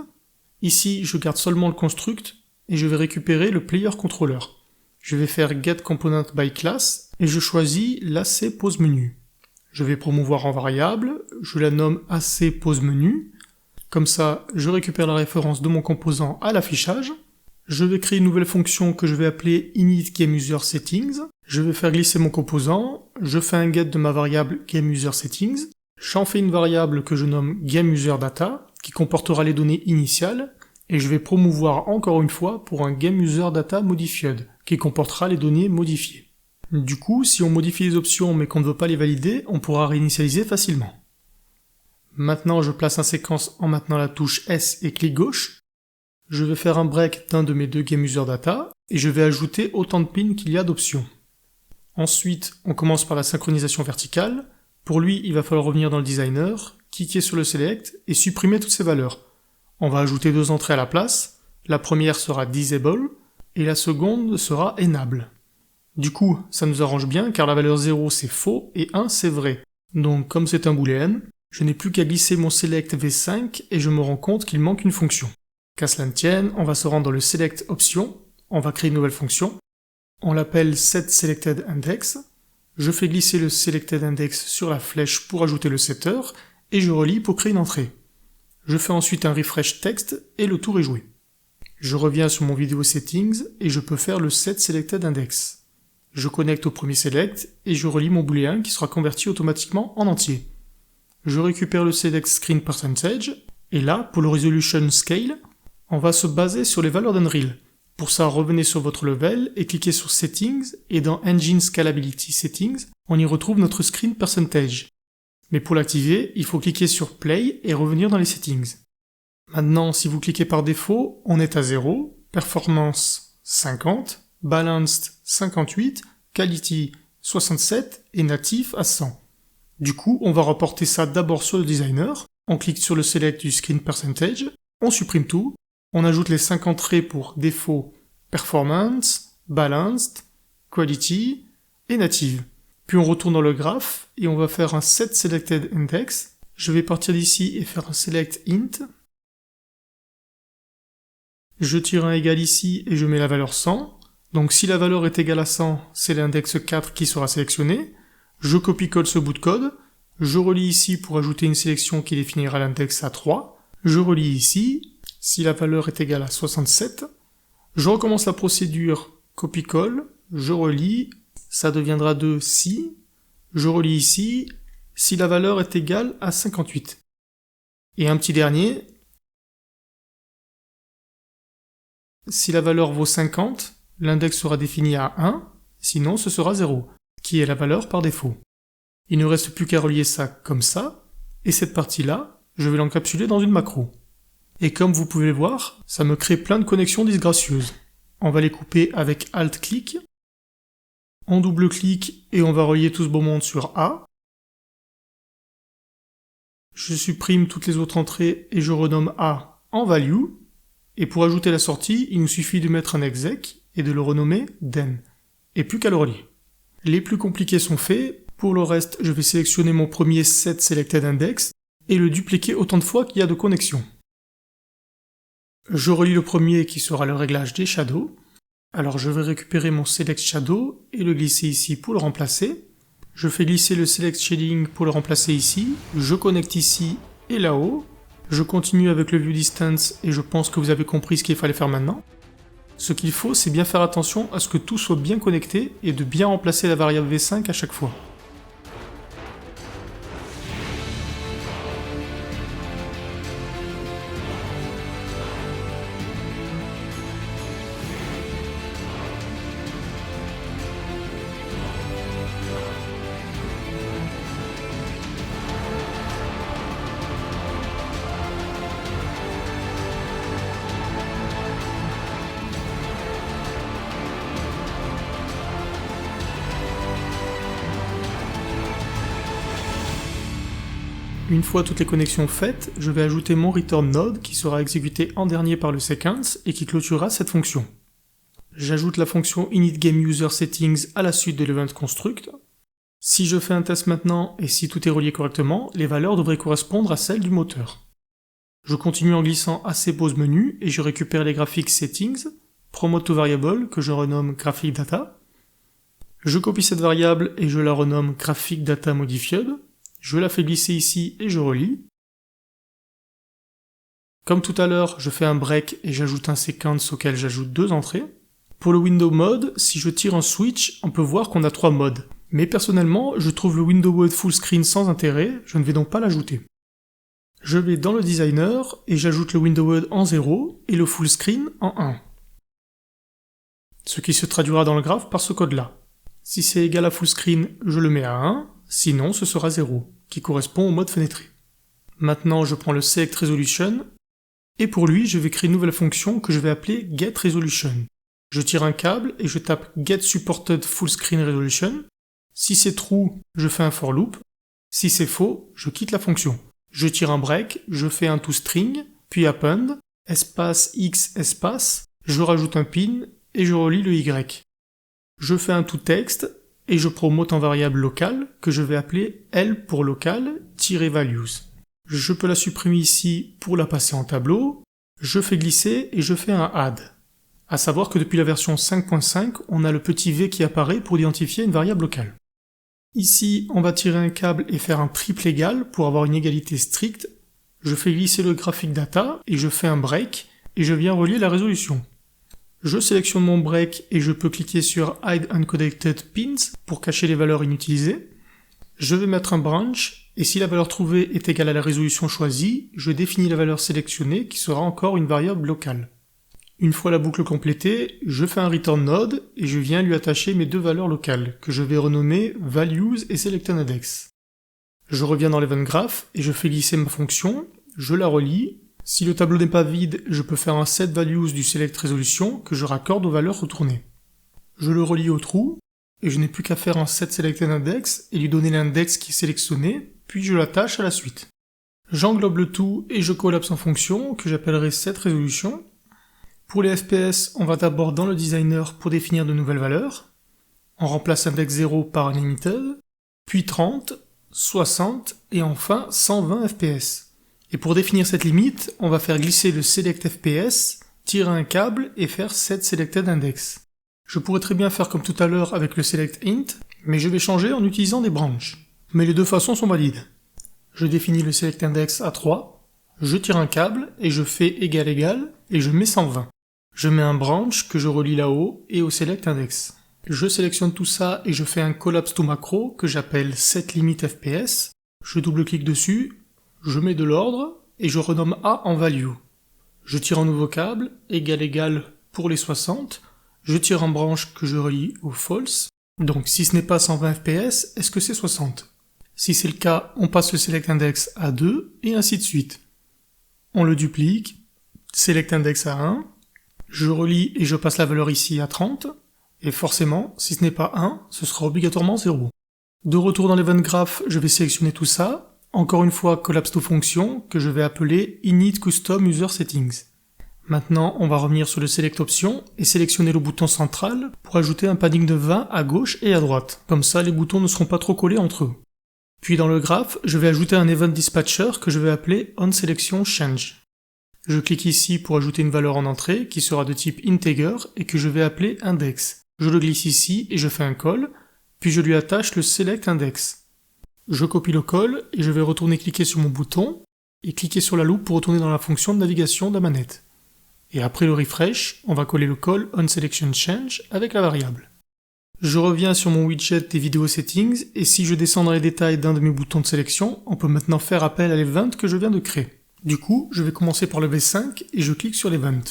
Ici, je garde seulement le construct, et je vais récupérer le player controller. Je vais faire Get Component by Class et je choisis l'AC Pose Menu. Je vais promouvoir en variable, je la nomme AC Pose Menu. Comme ça, je récupère la référence de mon composant à l'affichage. Je vais créer une nouvelle fonction que je vais appeler initGameUserSettings. Je vais faire glisser mon composant. Je fais un get de ma variable GameUserSettings. J'en fais une variable que je nomme GameUserData qui comportera les données initiales. Et je vais promouvoir encore une fois pour un GameUserData Modified, qui comportera les données modifiées. Du coup, si on modifie les options mais qu'on ne veut pas les valider, on pourra réinitialiser facilement. Maintenant, je place en séquence en maintenant la touche S et clic gauche. Je vais faire un break d'un de mes deux GameUserData, et je vais ajouter autant de pins qu'il y a d'options. Ensuite, on commence par la synchronisation verticale. Pour lui, il va falloir revenir dans le designer, cliquer sur le select et supprimer toutes ces valeurs. On va ajouter deux entrées à la place, la première sera Disable, et la seconde sera Enable. Du coup, ça nous arrange bien car la valeur 0 c'est faux et 1 c'est vrai. Donc comme c'est un booléen, je n'ai plus qu'à glisser mon select v5 et je me rends compte qu'il manque une fonction. Qu'à cela ne tienne, on va se rendre dans le select option, on va créer une nouvelle fonction, on l'appelle setSelectedIndex, je fais glisser le selectedIndex sur la flèche pour ajouter le setter, et je relie pour créer une entrée. Je fais ensuite un refresh text et le tour est joué. Je reviens sur mon vidéo settings et je peux faire le set selected index. je connecte au premier select et je relie mon booléen qui sera converti automatiquement en entier. Je récupère le select screen percentage, et là, pour le resolution scale, on va se baser sur les valeurs d'Unreal. Pour ça, revenez sur votre level et cliquez sur Settings, et dans Engine Scalability Settings, on y retrouve notre screen percentage. Mais pour l'activer, il faut cliquer sur Play et revenir dans les settings. Maintenant, si vous cliquez par défaut, on est à 0, Performance 50, Balanced 58, Quality 67 et Native à 100. Du coup, on va reporter ça d'abord sur le designer, on clique sur le select du screen percentage, on supprime tout, on ajoute les 5 entrées pour défaut, Performance, Balanced, Quality et Native. Puis on retourne dans le graphe et on va faire un set selected index. Je vais partir d'ici et faire un select int. Je tire un égal ici et je mets la valeur 100. Donc si la valeur est égale à 100, c'est l'index 4 qui sera sélectionné. Je copie-colle ce bout de code. Je relie ici pour ajouter une sélection qui définira l'index à 3. Je relie ici. Si la valeur est égale à 67, je recommence la procédure copie-colle. Je relie. Ça deviendra 2 si. Je relie ici. Si la valeur est égale à 58. Et un petit dernier. Si la valeur vaut 50, l'index sera défini à 1, sinon ce sera 0, qui est la valeur par défaut. Il ne reste plus qu'à relier ça comme ça, et cette partie-là, je vais l'encapsuler dans une macro. Et comme vous pouvez le voir, ça me crée plein de connexions disgracieuses. On va les couper avec Alt-clic, on double-clic et on va relier tout ce beau monde sur A. Je supprime toutes les autres entrées et je renomme A en value. Et pour ajouter la sortie, il nous suffit de mettre un exec et de le renommer den. Et plus qu'à le relier. Les plus compliqués sont faits. Pour le reste, je vais sélectionner mon premier set selected index et le dupliquer autant de fois qu'il y a de connexions. Je relie le premier qui sera le réglage des shadows. Alors je vais récupérer mon select shadow et le glisser ici pour le remplacer. Je fais glisser le select shading pour le remplacer ici. Je connecte ici et là-haut. Je continue avec le view distance et je pense que vous avez compris ce qu'il fallait faire maintenant. Ce qu'il faut, c'est bien faire attention à ce que tout soit bien connecté et de bien remplacer la variable v5 à chaque fois. Une fois toutes les connexions faites, je vais ajouter mon return node qui sera exécuté en dernier par le sequence et qui clôturera cette fonction. J'ajoute la fonction initGameUserSettings à la suite de l'event construct. Si je fais un test maintenant et si tout est relié correctement, les valeurs devraient correspondre à celles du moteur. Je continue en glissant assez pause menu et je récupère les graphiques settings, promote to variable que je renomme graphic data. Je copie cette variable et je la renomme graphic data modified. Je la fais glisser ici et je relis. Comme tout à l'heure, je fais un break et j'ajoute un sequence auquel j'ajoute 2 entrées. Pour le window mode, si je tire un switch, on peut voir qu'on a 3 modes. Mais personnellement, je trouve le window mode full screen sans intérêt, je ne vais donc pas l'ajouter. Je vais dans le designer et j'ajoute le window mode en 0 et le full screen en 1. Ce qui se traduira dans le graphe par ce code-là. Si c'est égal à full screen, je le mets à 1. Sinon, ce sera 0, qui correspond au mode fenêtré. Maintenant, je prends le select resolution, et pour lui, je vais créer une nouvelle fonction que je vais appeler getResolution. Je tire un câble et je tape getSupported full screen resolution. Si c'est true, je fais un for loop. Si c'est faux, je quitte la fonction. Je tire un break, je fais un toString, puis append, espace x espace, je rajoute un pin et je relie le y. Je fais un toText, et je promote en variable locale, que je vais appeler L pour local-values. Je peux la supprimer ici pour la passer en tableau, je fais glisser et je fais un add. À savoir que depuis la version 5.5, on a le petit V qui apparaît pour identifier une variable locale. Ici, on va tirer un câble et faire un triple égal pour avoir une égalité stricte. Je fais glisser le graphic data et je fais un break et je viens relier la résolution. Je sélectionne mon break et je peux cliquer sur Hide Unconnected Pins pour cacher les valeurs inutilisées. Je vais mettre un branch, et si la valeur trouvée est égale à la résolution choisie, je définis la valeur sélectionnée qui sera encore une variable locale. Une fois la boucle complétée, je fais un return node et je viens lui attacher mes deux valeurs locales, que je vais renommer values et selectIndex. Je reviens dans l'event graph et je fais glisser ma fonction, je la relie. Si le tableau n'est pas vide, je peux faire un setValues du selectResolution que je raccorde aux valeurs retournées. Je le relie au trou, et je n'ai plus qu'à faire un setSelectIndex et lui donner l'index qui est sélectionné, puis je l'attache à la suite. J'englobe le tout et je collapse en fonction que j'appellerai setResolution. Pour les FPS, on va d'abord dans le designer pour définir de nouvelles valeurs. On remplace index 0 par unlimited, puis 30, 60 et enfin 120 FPS. Et pour définir cette limite, on va faire glisser le selectFPS, tirer un câble et faire setSelectedIndex. Je pourrais très bien faire comme tout à l'heure avec le selectInt, mais je vais changer en utilisant des branches. Mais les deux façons sont valides. Je définis le selectIndex à 3, je tire un câble et je fais égal égal et je mets 120. Je mets un branch que je relie là-haut et au selectIndex. Je sélectionne tout ça et je fais un collapse to macro que j'appelle setLimitFPS. Je double-clique dessus, je mets de l'ordre et je renomme A en value. Je tire un nouveau câble, égal égal pour les 60, je tire un branch que je relie au false. Donc si ce n'est pas 120 fps, est-ce que c'est 60? Si c'est le cas, on passe le selectIndex à 2 et ainsi de suite. On le duplique, selectIndex à 1, je relie et je passe la valeur ici à 30, et forcément, si ce n'est pas 1, ce sera obligatoirement 0. De retour dans l'event graph, je vais sélectionner tout ça, encore une fois collapse to function que je vais appeler init custom user settings. Maintenant, on va revenir sur le select option et sélectionner le bouton central pour ajouter un padding de 20 à gauche et à droite. Comme ça, les boutons ne seront pas trop collés entre eux. Puis dans le graphe, je vais ajouter un event dispatcher que je vais appeler onSelectionChange. Je clique ici pour ajouter une valeur en entrée qui sera de type integer et que je vais appeler index. Je le glisse ici et je fais un call, puis je lui attache le selectIndex. Je copie le call et je vais retourner cliquer sur mon bouton et cliquer sur la loupe pour retourner dans la fonction de navigation de la manette. Et après le refresh, on va coller le call onSelectionChange avec la variable. Je reviens sur mon widget des vidéos settings et si je descends dans les détails d'un de mes boutons de sélection, on peut maintenant faire appel à l'event que je viens de créer. Du coup, je vais commencer par le V5 et je clique sur l'event.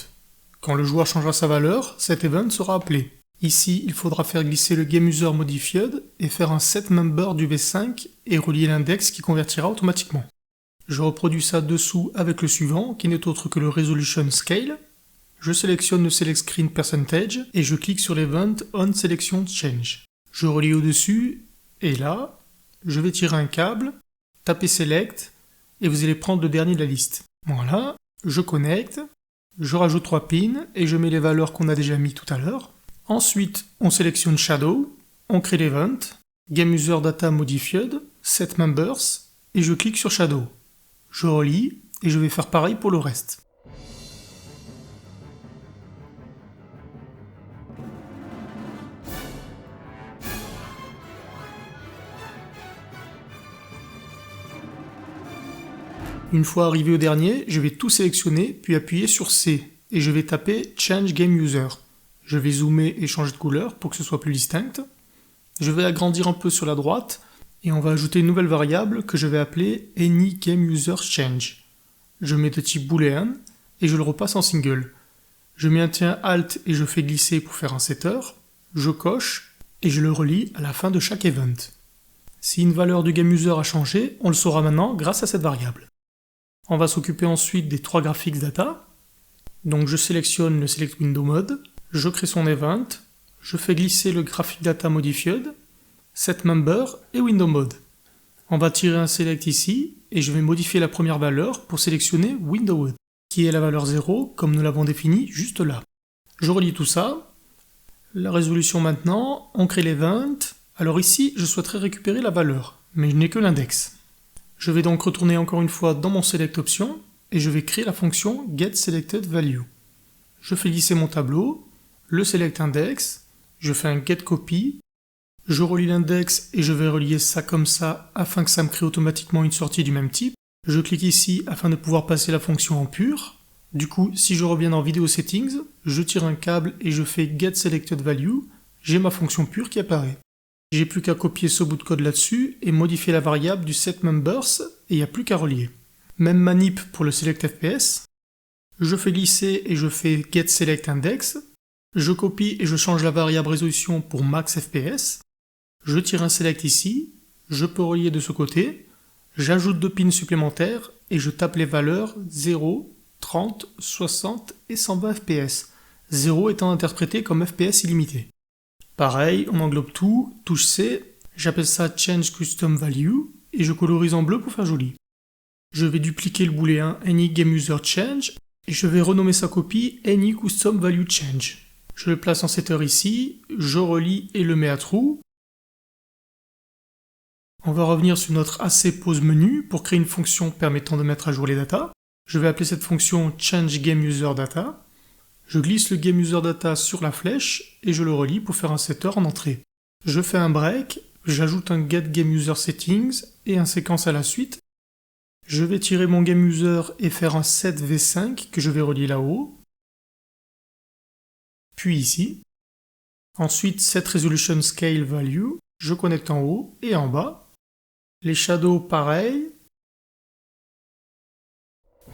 Quand le joueur changera sa valeur, cet event sera appelé. Ici, il faudra faire glisser le GameUserModified et faire un setMember du V5 et relier l'index qui convertira automatiquement. Je reproduis ça dessous avec le suivant, qui n'est autre que le Resolution Scale. Je sélectionne le Select Screen Percentage et je clique sur l'event onSelectionChange. Je relie au-dessus, et là, je vais tirer un câble, taper Select, et vous allez prendre le dernier de la liste. Voilà, je connecte, je rajoute 3 pins et je mets les valeurs qu'on a déjà mis tout à l'heure. Ensuite, on sélectionne Shadow, on crée l'event, GameUserDataModified, setMembers, et je clique sur Shadow. Je relie, et je vais faire pareil pour le reste. Une fois arrivé au dernier, je vais tout sélectionner, puis appuyer sur C, et je vais taper Change Game User. Je vais zoomer et changer de couleur pour que ce soit plus distinct. Je vais agrandir un peu sur la droite, et on va ajouter une nouvelle variable que je vais appeler AnyGameUserChange. Je mets de type boolean, et je le repasse en single. Je maintiens Alt et je fais glisser pour faire un setter, je coche, et je le relie à la fin de chaque event. Si une valeur du GameUser a changé, on le saura maintenant grâce à cette variable. On va s'occuper ensuite des 3 graphics data. Donc je sélectionne le Select Window Mode, je crée son event, je fais glisser le Graphic Data Modified, setMember et Window Mode. On va tirer un select ici et je vais modifier la première valeur pour sélectionner Window Mode, qui est la valeur 0 comme nous l'avons défini juste là. Je relie tout ça. La résolution maintenant, on crée l'event. Alors ici, je souhaiterais récupérer la valeur, mais je n'ai que l'index. Je vais donc retourner encore une fois dans mon Select Option et je vais créer la fonction getSelectedValue. Je fais glisser mon tableau, le selectIndex, je fais un getCopy, je relie l'index et je vais relier ça comme ça afin que ça me crée automatiquement une sortie du même type. Je clique ici afin de pouvoir passer la fonction en pur. Du coup, si je reviens dans Video Settings, je tire un câble et je fais Get Selected Value, j'ai ma fonction pure qui apparaît. J'ai plus qu'à copier ce bout de code là-dessus et modifier la variable du setMembers et il n'y a plus qu'à relier. Même manip pour le Select FPS. Je fais glisser et je fais Get Select Index. Je copie et je change la variable résolution pour Max FPS. Je tire un Select ici. Je peux relier de ce côté. J'ajoute 2 pins supplémentaires et je tape les valeurs 0, 30, 60 et 120 FPS. 0 étant interprété comme FPS illimité. Pareil, on englobe tout, touche C, j'appelle ça Change Custom Value et je colorise en bleu pour faire joli. Je vais dupliquer le booléen AnyGameUserChange et je vais renommer sa copie AnyCustomValueChange. Je le place en setter ici, je relie et le mets à true. On va revenir sur notre ACPoseMenu pour créer une fonction permettant de mettre à jour les datas. Je vais appeler cette fonction ChangeGameUserData. Je glisse le GameUserData sur la flèche et je le relie pour faire un setter en entrée. Je fais un break, j'ajoute un getGameUserSettings et un séquence à la suite. Je vais tirer mon GameUser et faire un setV5 que je vais relier là-haut. Puis ici. Ensuite, setResolutionScaleValue, je connecte en haut et en bas. Les shadows pareil.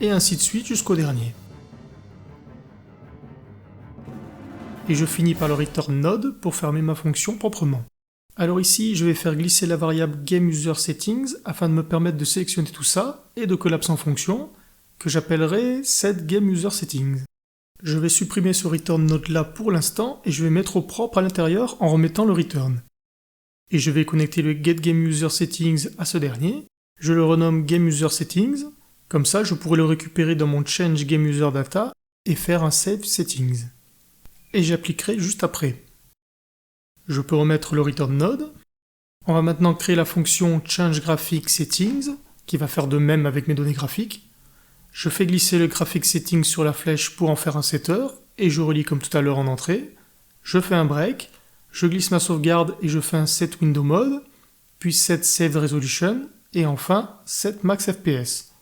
Et ainsi de suite jusqu'au dernier. Et je finis par le return node pour fermer ma fonction proprement. Alors ici, je vais faire glisser la variable GameUserSettings afin de me permettre de sélectionner tout ça et de collapser en fonction que j'appellerai setGameUserSettings. Je vais supprimer ce return node là pour l'instant et je vais mettre au propre à l'intérieur en remettant le return. Et je vais connecter le getGameUserSettings à ce dernier. Je le renomme GameUserSettings. Comme ça, je pourrai le récupérer dans mon ChangeGameUserData et faire un SaveSettings. Et j'appliquerai juste après. Je peux remettre le return node. On va maintenant créer la fonction ChangeGraphicSettings qui va faire de même avec mes données graphiques. Je fais glisser le GraphicSettings sur la flèche pour en faire un setter et je relie comme tout à l'heure en entrée. Je fais un break, je glisse ma sauvegarde et je fais un setWindowMode, puis setSavedResolution et enfin setMaxFPS.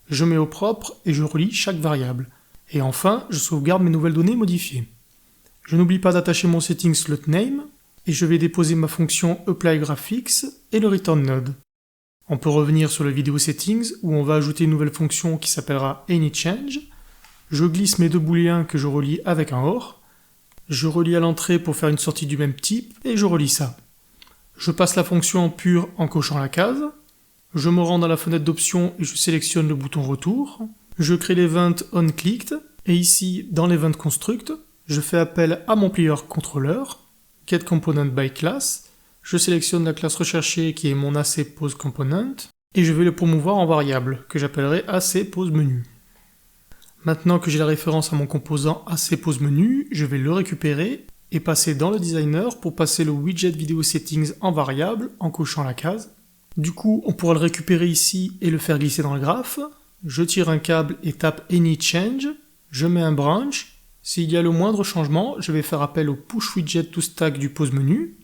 Je mets au propre et je relie chaque variable. Et enfin, je sauvegarde mes nouvelles données modifiées. Je n'oublie pas d'attacher mon setting slot name et je vais déposer ma fonction applyGraphics et le return node. On peut revenir sur le video settings où on va ajouter une nouvelle fonction qui s'appellera AnyChange. Je glisse mes 2 booléens que je relie avec un OR. Je relie à l'entrée pour faire une sortie du même type et je relie ça. Je passe la fonction en pure en cochant la case. Je me rends dans la fenêtre d'options et je sélectionne le bouton retour. Je crée l'event onClicked et ici dans l'event construct, je fais appel à mon player controller, getComponentByClass, je sélectionne la classe recherchée qui est mon ACPoseComponent et je vais le promouvoir en variable que j'appellerai ACPoseMenu. Maintenant que j'ai la référence à mon composant ACPoseMenu, je vais le récupérer et passer dans le designer pour passer le widget Video Settings en variable en cochant la case. Du coup, on pourra le récupérer ici et le faire glisser dans le graphe. Je tire un câble et tape AnyChange, je mets un branch. S'il y a le moindre changement, je vais faire appel au pushWidgetToStack du pose-menu.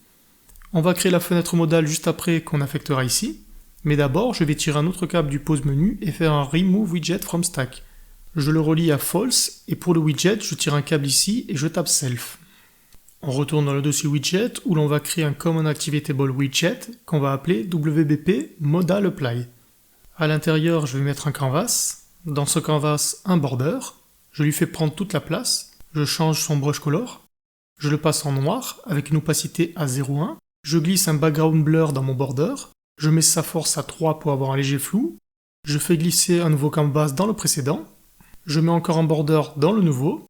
On va créer la fenêtre modale juste après qu'on affectera ici. Mais d'abord, je vais tirer un autre câble du pose-menu et faire un removeWidgetFromStack. Je le relie à false et pour le widget, je tire un câble ici et je tape self. On retourne dans le dossier widget où l'on va créer un Common Activatable Widget qu'on va appeler WBP Modal Apply. À l'intérieur, je vais mettre un canvas. Dans ce canvas, un border. Je lui fais prendre toute la place. Je change son brush color. Je le passe en noir avec une opacité à 0,1. Je glisse un background blur dans mon border. Je mets sa force à 3 pour avoir un léger flou. Je fais glisser un nouveau canvas dans le précédent. Je mets encore un border dans le nouveau.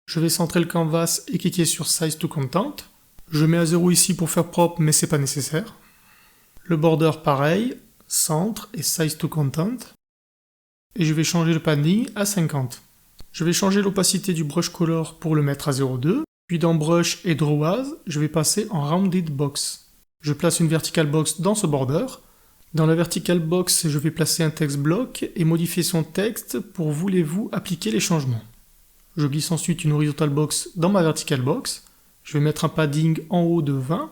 Je vais centrer le canvas et cliquer sur Size to Content. Je mets à 0 ici pour faire propre, mais c'est pas nécessaire. Le border pareil, centre et Size to Content. Et je vais changer le padding à 50. Je vais changer l'opacité du brush color pour le mettre à 0,2. Puis dans Brush et Draw As, je vais passer en Rounded Box. Je place une vertical box dans ce border. Dans la vertical box, je vais placer un text block et modifier son texte pour voulez-vous appliquer les changements. Je glisse ensuite une horizontal box dans ma vertical box. Je vais mettre un padding en haut de 20.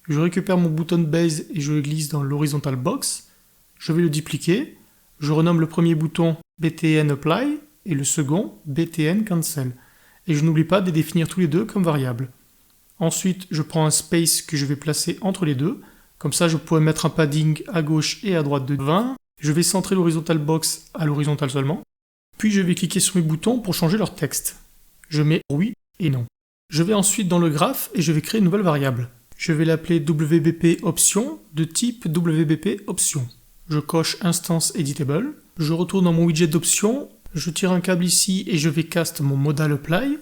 Je récupère mon bouton base et je le glisse dans l'horizontal box. Je vais le dupliquer. Je renomme le premier bouton BTN Apply. et le second btn cancel. Et je n'oublie pas de les définir tous les deux comme variables. Ensuite, je prends un space que je vais placer entre les deux. Comme ça, je pourrais mettre un padding à gauche et à droite de 20. Je vais centrer l'horizontal box à l'horizontale seulement. Puis je vais cliquer sur mes boutons pour changer leur texte. Je mets oui et non. Je vais ensuite dans le graphe et je vais créer une nouvelle variable. Je vais l'appeler WBP option de type WBP option. Je coche instance editable. Je retourne dans mon widget d'options. Je tire un câble ici et je vais cast mon modal apply.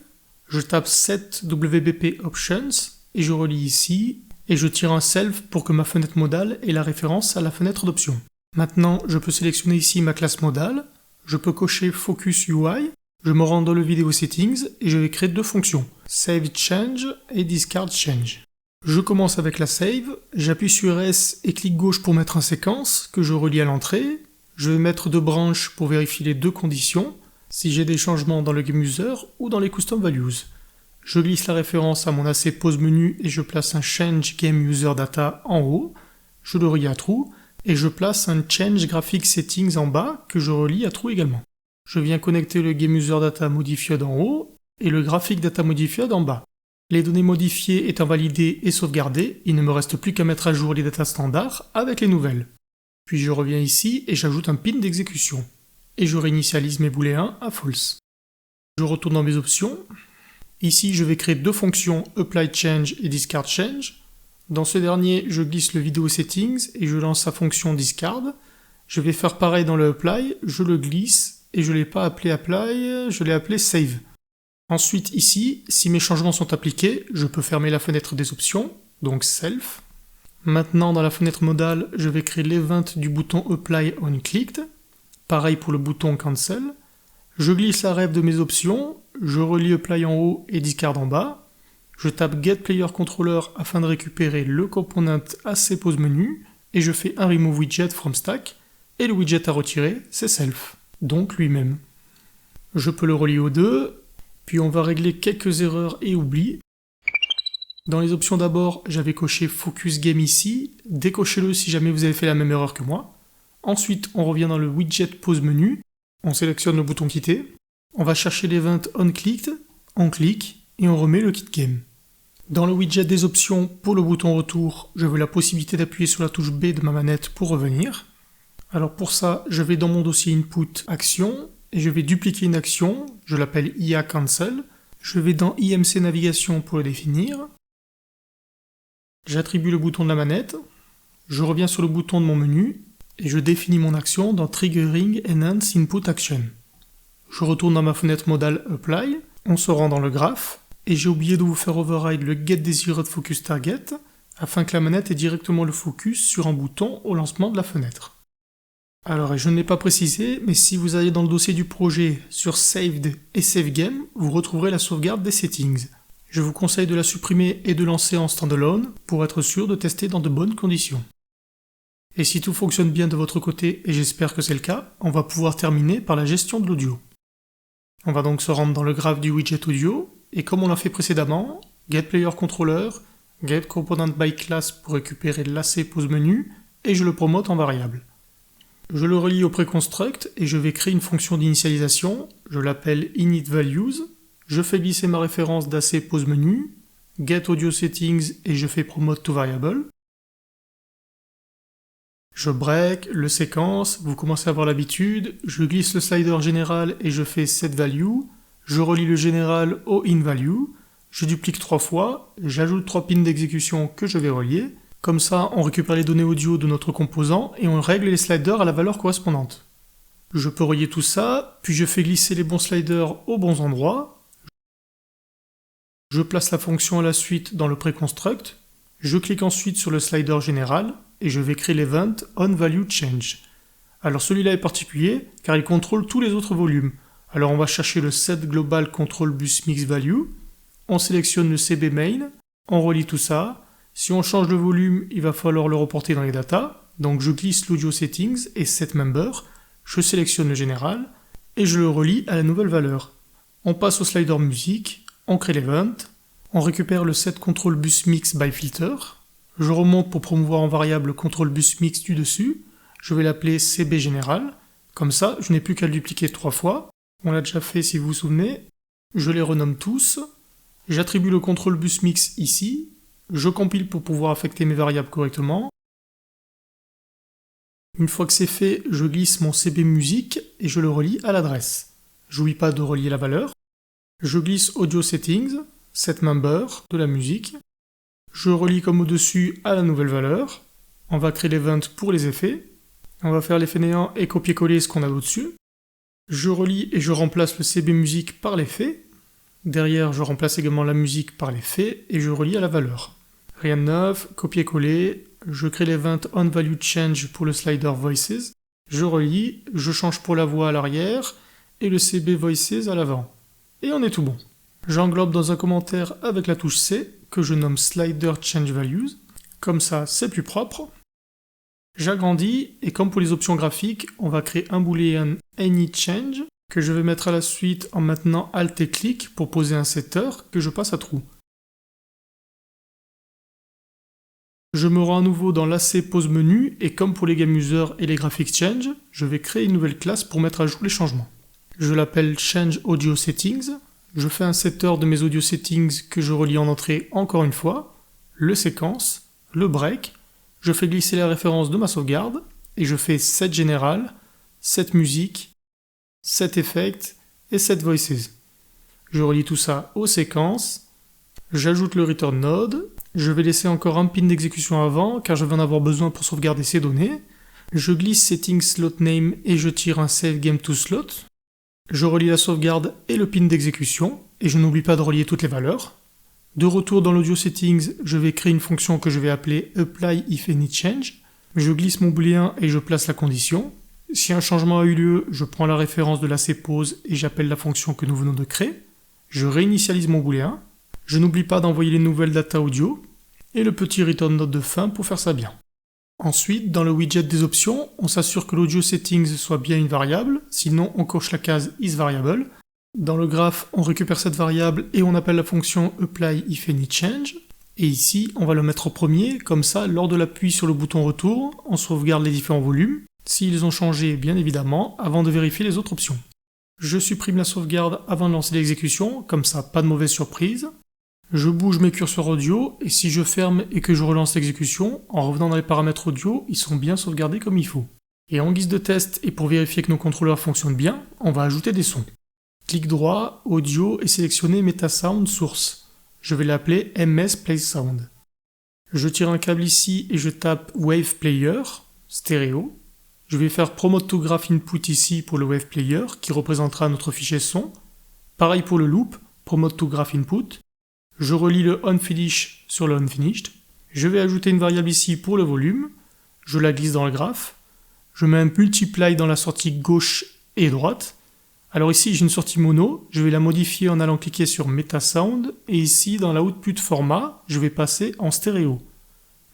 Je tape set WBP options et je relie ici. Et je tire un self pour que ma fenêtre modale ait la référence à la fenêtre d'options. Maintenant, je peux sélectionner ici ma classe modale. Je peux cocher focus UI. Je me rends dans le vidéo settings et je vais créer deux fonctions. Save change et discard change. Je commence avec la save, j'appuie sur S et clic gauche pour mettre en séquence, que je relie à l'entrée. Je vais mettre deux branches pour vérifier les deux conditions, si j'ai des changements dans le GameUser ou dans les custom values. Je glisse la référence à mon AC pose menu et je place un change GameUser data en haut. Je le relie à true et je place un change graphic settings en bas que je relie à true également. Je viens connecter le GameUser data modified en haut et le graphic data modified en bas. Les données modifiées étant validées et sauvegardées, il ne me reste plus qu'à mettre à jour les datas standards avec les nouvelles. Puis je reviens ici et j'ajoute un pin d'exécution. Et je réinitialise mes booléens à false. Je retourne dans mes options. Ici, je vais créer deux fonctions apply change et discard change. Dans ce dernier, je glisse le video settings et je lance sa fonction discard. Je vais faire pareil dans le apply, je le glisse et je ne l'ai pas appelé apply, je l'ai appelé save. Ensuite ici, si mes changements sont appliqués, je peux fermer la fenêtre des options, donc self. Maintenant dans la fenêtre modale, je vais créer l'event du bouton apply on clicked. Pareil pour le bouton cancel. Je glisse la ref de mes options, je relie apply en haut et discard en bas. Je tape get player controller afin de récupérer le component AC pose menu et je fais un remove widget from stack et le widget à retirer c'est self, donc lui-même. Je peux le relier aux deux. Puis on va régler quelques erreurs et oublis. Dans les options d'abord, j'avais coché Focus Game ici. Décochez-le si jamais vous avez fait la même erreur que moi. Ensuite, on revient dans le widget pause menu. On sélectionne le bouton quitter. On va chercher l'event onClicked. On clique et on remet le kit game. Dans le widget des options, pour le bouton retour, je veux la possibilité d'appuyer sur la touche B de ma manette pour revenir. Alors pour ça, je vais dans mon dossier input action. Et je vais dupliquer une action, je l'appelle IA Cancel. Je vais dans IMC Navigation pour le définir. J'attribue le bouton de la manette. Je reviens sur le bouton de mon menu et je définis mon action dans Triggering Enhance Input Action. Je retourne dans ma fenêtre modale Apply. On se rend dans le graphe et j'ai oublié de vous faire override le Get Desired Focus Target afin que la manette ait directement le focus sur un bouton au lancement de la fenêtre. Alors, je ne l'ai pas précisé, mais si vous allez dans le dossier du projet sur Saved et Save Game, vous retrouverez la sauvegarde des settings. Je vous conseille de la supprimer et de lancer en standalone pour être sûr de tester dans de bonnes conditions. Et si tout fonctionne bien de votre côté, et j'espère que c'est le cas, on va pouvoir terminer par la gestion de l'audio. On va donc se rendre dans le graphe du widget audio, et comme on l'a fait précédemment, Get Player Controller, Get Component by Class pour récupérer l'AC pose menu, et je le promote en variable. Je le relie au preconstruct et je vais créer une fonction d'initialisation, je l'appelle initValues, je fais glisser ma référence d'AC pose menu, get audio settings et je fais promote to variable. Je break, le séquence, vous commencez à avoir l'habitude, je glisse le slider général et je fais setValue, je relie le général au inValue, je duplique 3 fois, j'ajoute 3 pins d'exécution que je vais relier. Comme ça, on récupère les données audio de notre composant et on règle les sliders à la valeur correspondante. Je peux relier tout ça, puis je fais glisser les bons sliders aux bons endroits. Je place la fonction à la suite dans le preconstruct. Je clique ensuite sur le slider général et je vais créer l'event onValueChange. Alors celui-là est particulier car il contrôle tous les autres volumes. Alors on va chercher le setGlobalControlBusMixValue. On sélectionne le CB main, on relie tout ça. Si on change le volume, il va falloir le reporter dans les datas. Donc je glisse l'audio settings et setMember, je sélectionne le général et je le relie à la nouvelle valeur. On passe au slider musique, on crée l'event, on récupère le setControlBusMixByFilter, je remonte pour promouvoir en variable ControlBusMix du dessus, je vais l'appeler CB général, comme ça je n'ai plus qu'à le dupliquer 3 fois, On l'a déjà fait si vous vous souvenez. Je les renomme tous. J'attribue le contrôle bus mix ici. Je compile pour pouvoir affecter mes variables correctement. Une fois que c'est fait, je glisse mon CB musique et je le relie à l'adresse. J'oublie pas de relier la valeur. Je glisse Audio Settings, Set Member de la musique. Je relie comme au-dessus à la nouvelle valeur. On va créer l'event pour les effets. On va faire l'effet néant et copier-coller ce qu'on a au-dessus. Je relie et je remplace le CB musique par l'effet. Derrière, je remplace également la musique par l'effet et je relie à la valeur. Rien de neuf, copier-coller. Je crée l'event onValueChange pour le slider Voices. Je relie, je change pour la voix à l'arrière et le CB Voices à l'avant. Et on est tout bon. J'englobe dans un commentaire avec la touche C que je nomme Slider Change Values. Comme ça, c'est plus propre. J'agrandis et comme pour les options graphiques, on va créer un boolean AnyChange que je vais mettre à la suite en maintenant Alt et clic pour poser un setter que je passe à true. Je me rends à nouveau dans l'AC Pose Menu et comme pour les GameUser et les Graphics Change, je vais créer une nouvelle classe pour mettre à jour les changements. Je l'appelle Change Audio Settings. Je fais un setter de mes audio settings que je relie en entrée encore une fois, le séquence, le break, je fais glisser la référence de ma sauvegarde et je fais set général, set musique, set effect et set voices. Je relie tout ça aux séquences, j'ajoute le return node, je vais laisser encore un pin d'exécution avant car je vais en avoir besoin pour sauvegarder ces données, je glisse settings slot name et je tire un save game to slot. Je relie la sauvegarde et le pin d'exécution, et je n'oublie pas de relier toutes les valeurs. De retour dans l'audio settings, je vais créer une fonction que je vais appeler applyIfAnyChange. Je glisse mon booléen et je place la condition. Si un changement a eu lieu, je prends la référence de l'AC Pose et j'appelle la fonction que nous venons de créer. Je réinitialise mon booléen. Je n'oublie pas d'envoyer les nouvelles data audio, et le petit return node de fin pour faire ça bien. Ensuite, dans le widget des options, on s'assure que l'audio settings soit bien une variable, sinon on coche la case isVariable. Dans le graphe, on récupère cette variable et on appelle la fonction applyIfAnyChange. Et ici, on va le mettre au premier, comme ça, lors de l'appui sur le bouton retour, on sauvegarde les différents volumes, s'ils ont changé bien évidemment, avant de vérifier les autres options. Je supprime la sauvegarde avant de lancer l'exécution, comme ça, pas de mauvaise surprise. Je bouge mes curseurs audio, et si je ferme et que je relance l'exécution, en revenant dans les paramètres audio, ils sont bien sauvegardés comme il faut. Et en guise de test, et pour vérifier que nos contrôleurs fonctionnent bien, on va ajouter des sons. Clic droit, audio, et sélectionner MetaSound Source. Je vais l'appeler MS Play Sound. Je tire un câble ici et je tape Wave Player, stéréo. Je vais faire Promote to Graph Input ici pour le Wave Player, qui représentera notre fichier son. Pareil pour le loop, Promote to Graph Input. Je relie le onFinish sur le onFinished. Je vais ajouter une variable ici pour le volume. Je la glisse dans le graphe. Je mets un multiply dans la sortie gauche et droite. Alors ici j'ai une sortie mono. Je vais la modifier en allant cliquer sur MetaSound. Et ici dans la output format, je vais passer en stéréo.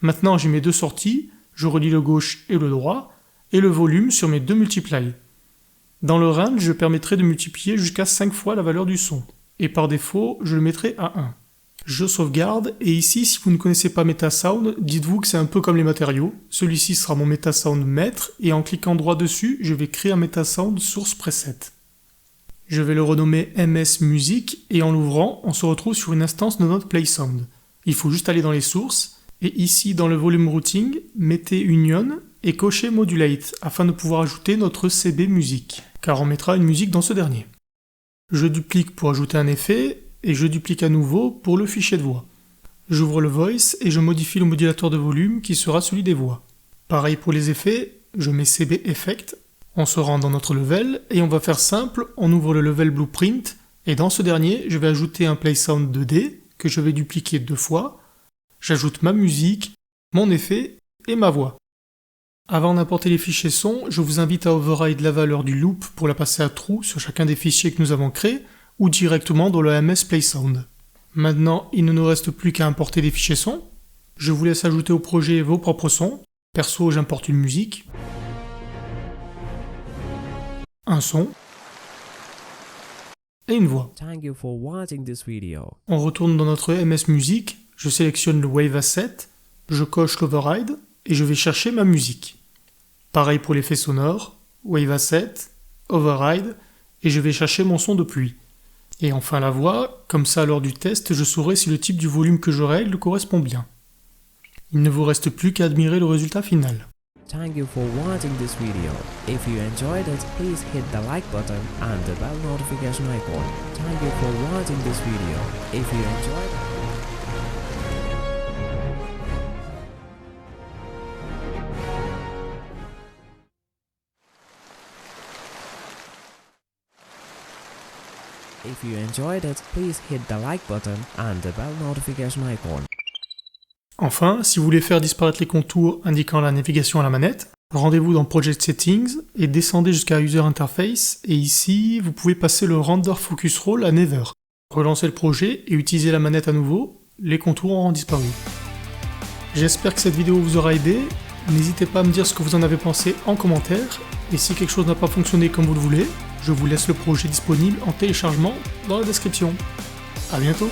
Maintenant j'ai mes deux sorties. Je relie le gauche et le droit. Et le volume sur mes deux multiply. Dans le range, je permettrai de multiplier jusqu'à 5 fois la valeur du son. Et par défaut, je le mettrai à 1. Je sauvegarde, et ici, si vous ne connaissez pas MetaSound, dites-vous que c'est un peu comme les matériaux. Celui-ci sera mon MetaSound maître, et en cliquant droit dessus, je vais créer un MetaSound source preset. Je vais le renommer MS Music, et en l'ouvrant, on se retrouve sur une instance de notre PlaySound. Il faut juste aller dans les sources, et ici, dans le volume routing, mettez Union, et cochez Modulate, afin de pouvoir ajouter notre CB Music, car on mettra une musique dans ce dernier. Je duplique pour ajouter un effet, et je duplique à nouveau pour le fichier de voix. J'ouvre le voice et je modifie le modulateur de volume qui sera celui des voix. Pareil pour les effets, je mets CB Effect, on se rend dans notre level et on va faire simple, on ouvre le level Blueprint et dans ce dernier, je vais ajouter un PlaySound 2D que je vais dupliquer 2 fois. J'ajoute ma musique, mon effet et ma voix. Avant d'importer les fichiers son, je vous invite à override la valeur du loop pour la passer à true sur chacun des fichiers que nous avons créés ou directement dans le MS PlaySound. Maintenant, il ne nous reste plus qu'à importer des fichiers sons. Je vous laisse ajouter au projet vos propres sons. Perso, j'importe une musique, un son et une voix. On retourne dans notre MS Music, je sélectionne le Wave Asset, je coche l'Override et je vais chercher ma musique. Pareil pour l'effet sonore, Wave Asset, Override, et je vais chercher mon son de pluie. Et enfin la voix, comme ça lors du test, je saurai si le type du volume que je règle correspond bien. Il ne vous reste plus qu'à admirer le résultat final. Thank you for watching this video. If you enjoyed it, please hit the like button and the bell notification icon. Thank you for watching this video. If you enjoyed it, please hit the like button and the bell notification icon. Enfin, si vous voulez faire disparaître les contours indiquant la navigation à la manette, rendez-vous dans Project Settings et descendez jusqu'à User Interface, et ici, vous pouvez passer le Render Focus Roll à Never. Relancez le projet et utilisez la manette à nouveau, les contours auront disparu. J'espère que cette vidéo vous aura aidé, n'hésitez pas à me dire ce que vous en avez pensé en commentaire, et si quelque chose n'a pas fonctionné comme vous le voulez, je vous laisse le projet disponible en téléchargement dans la description. A bientôt.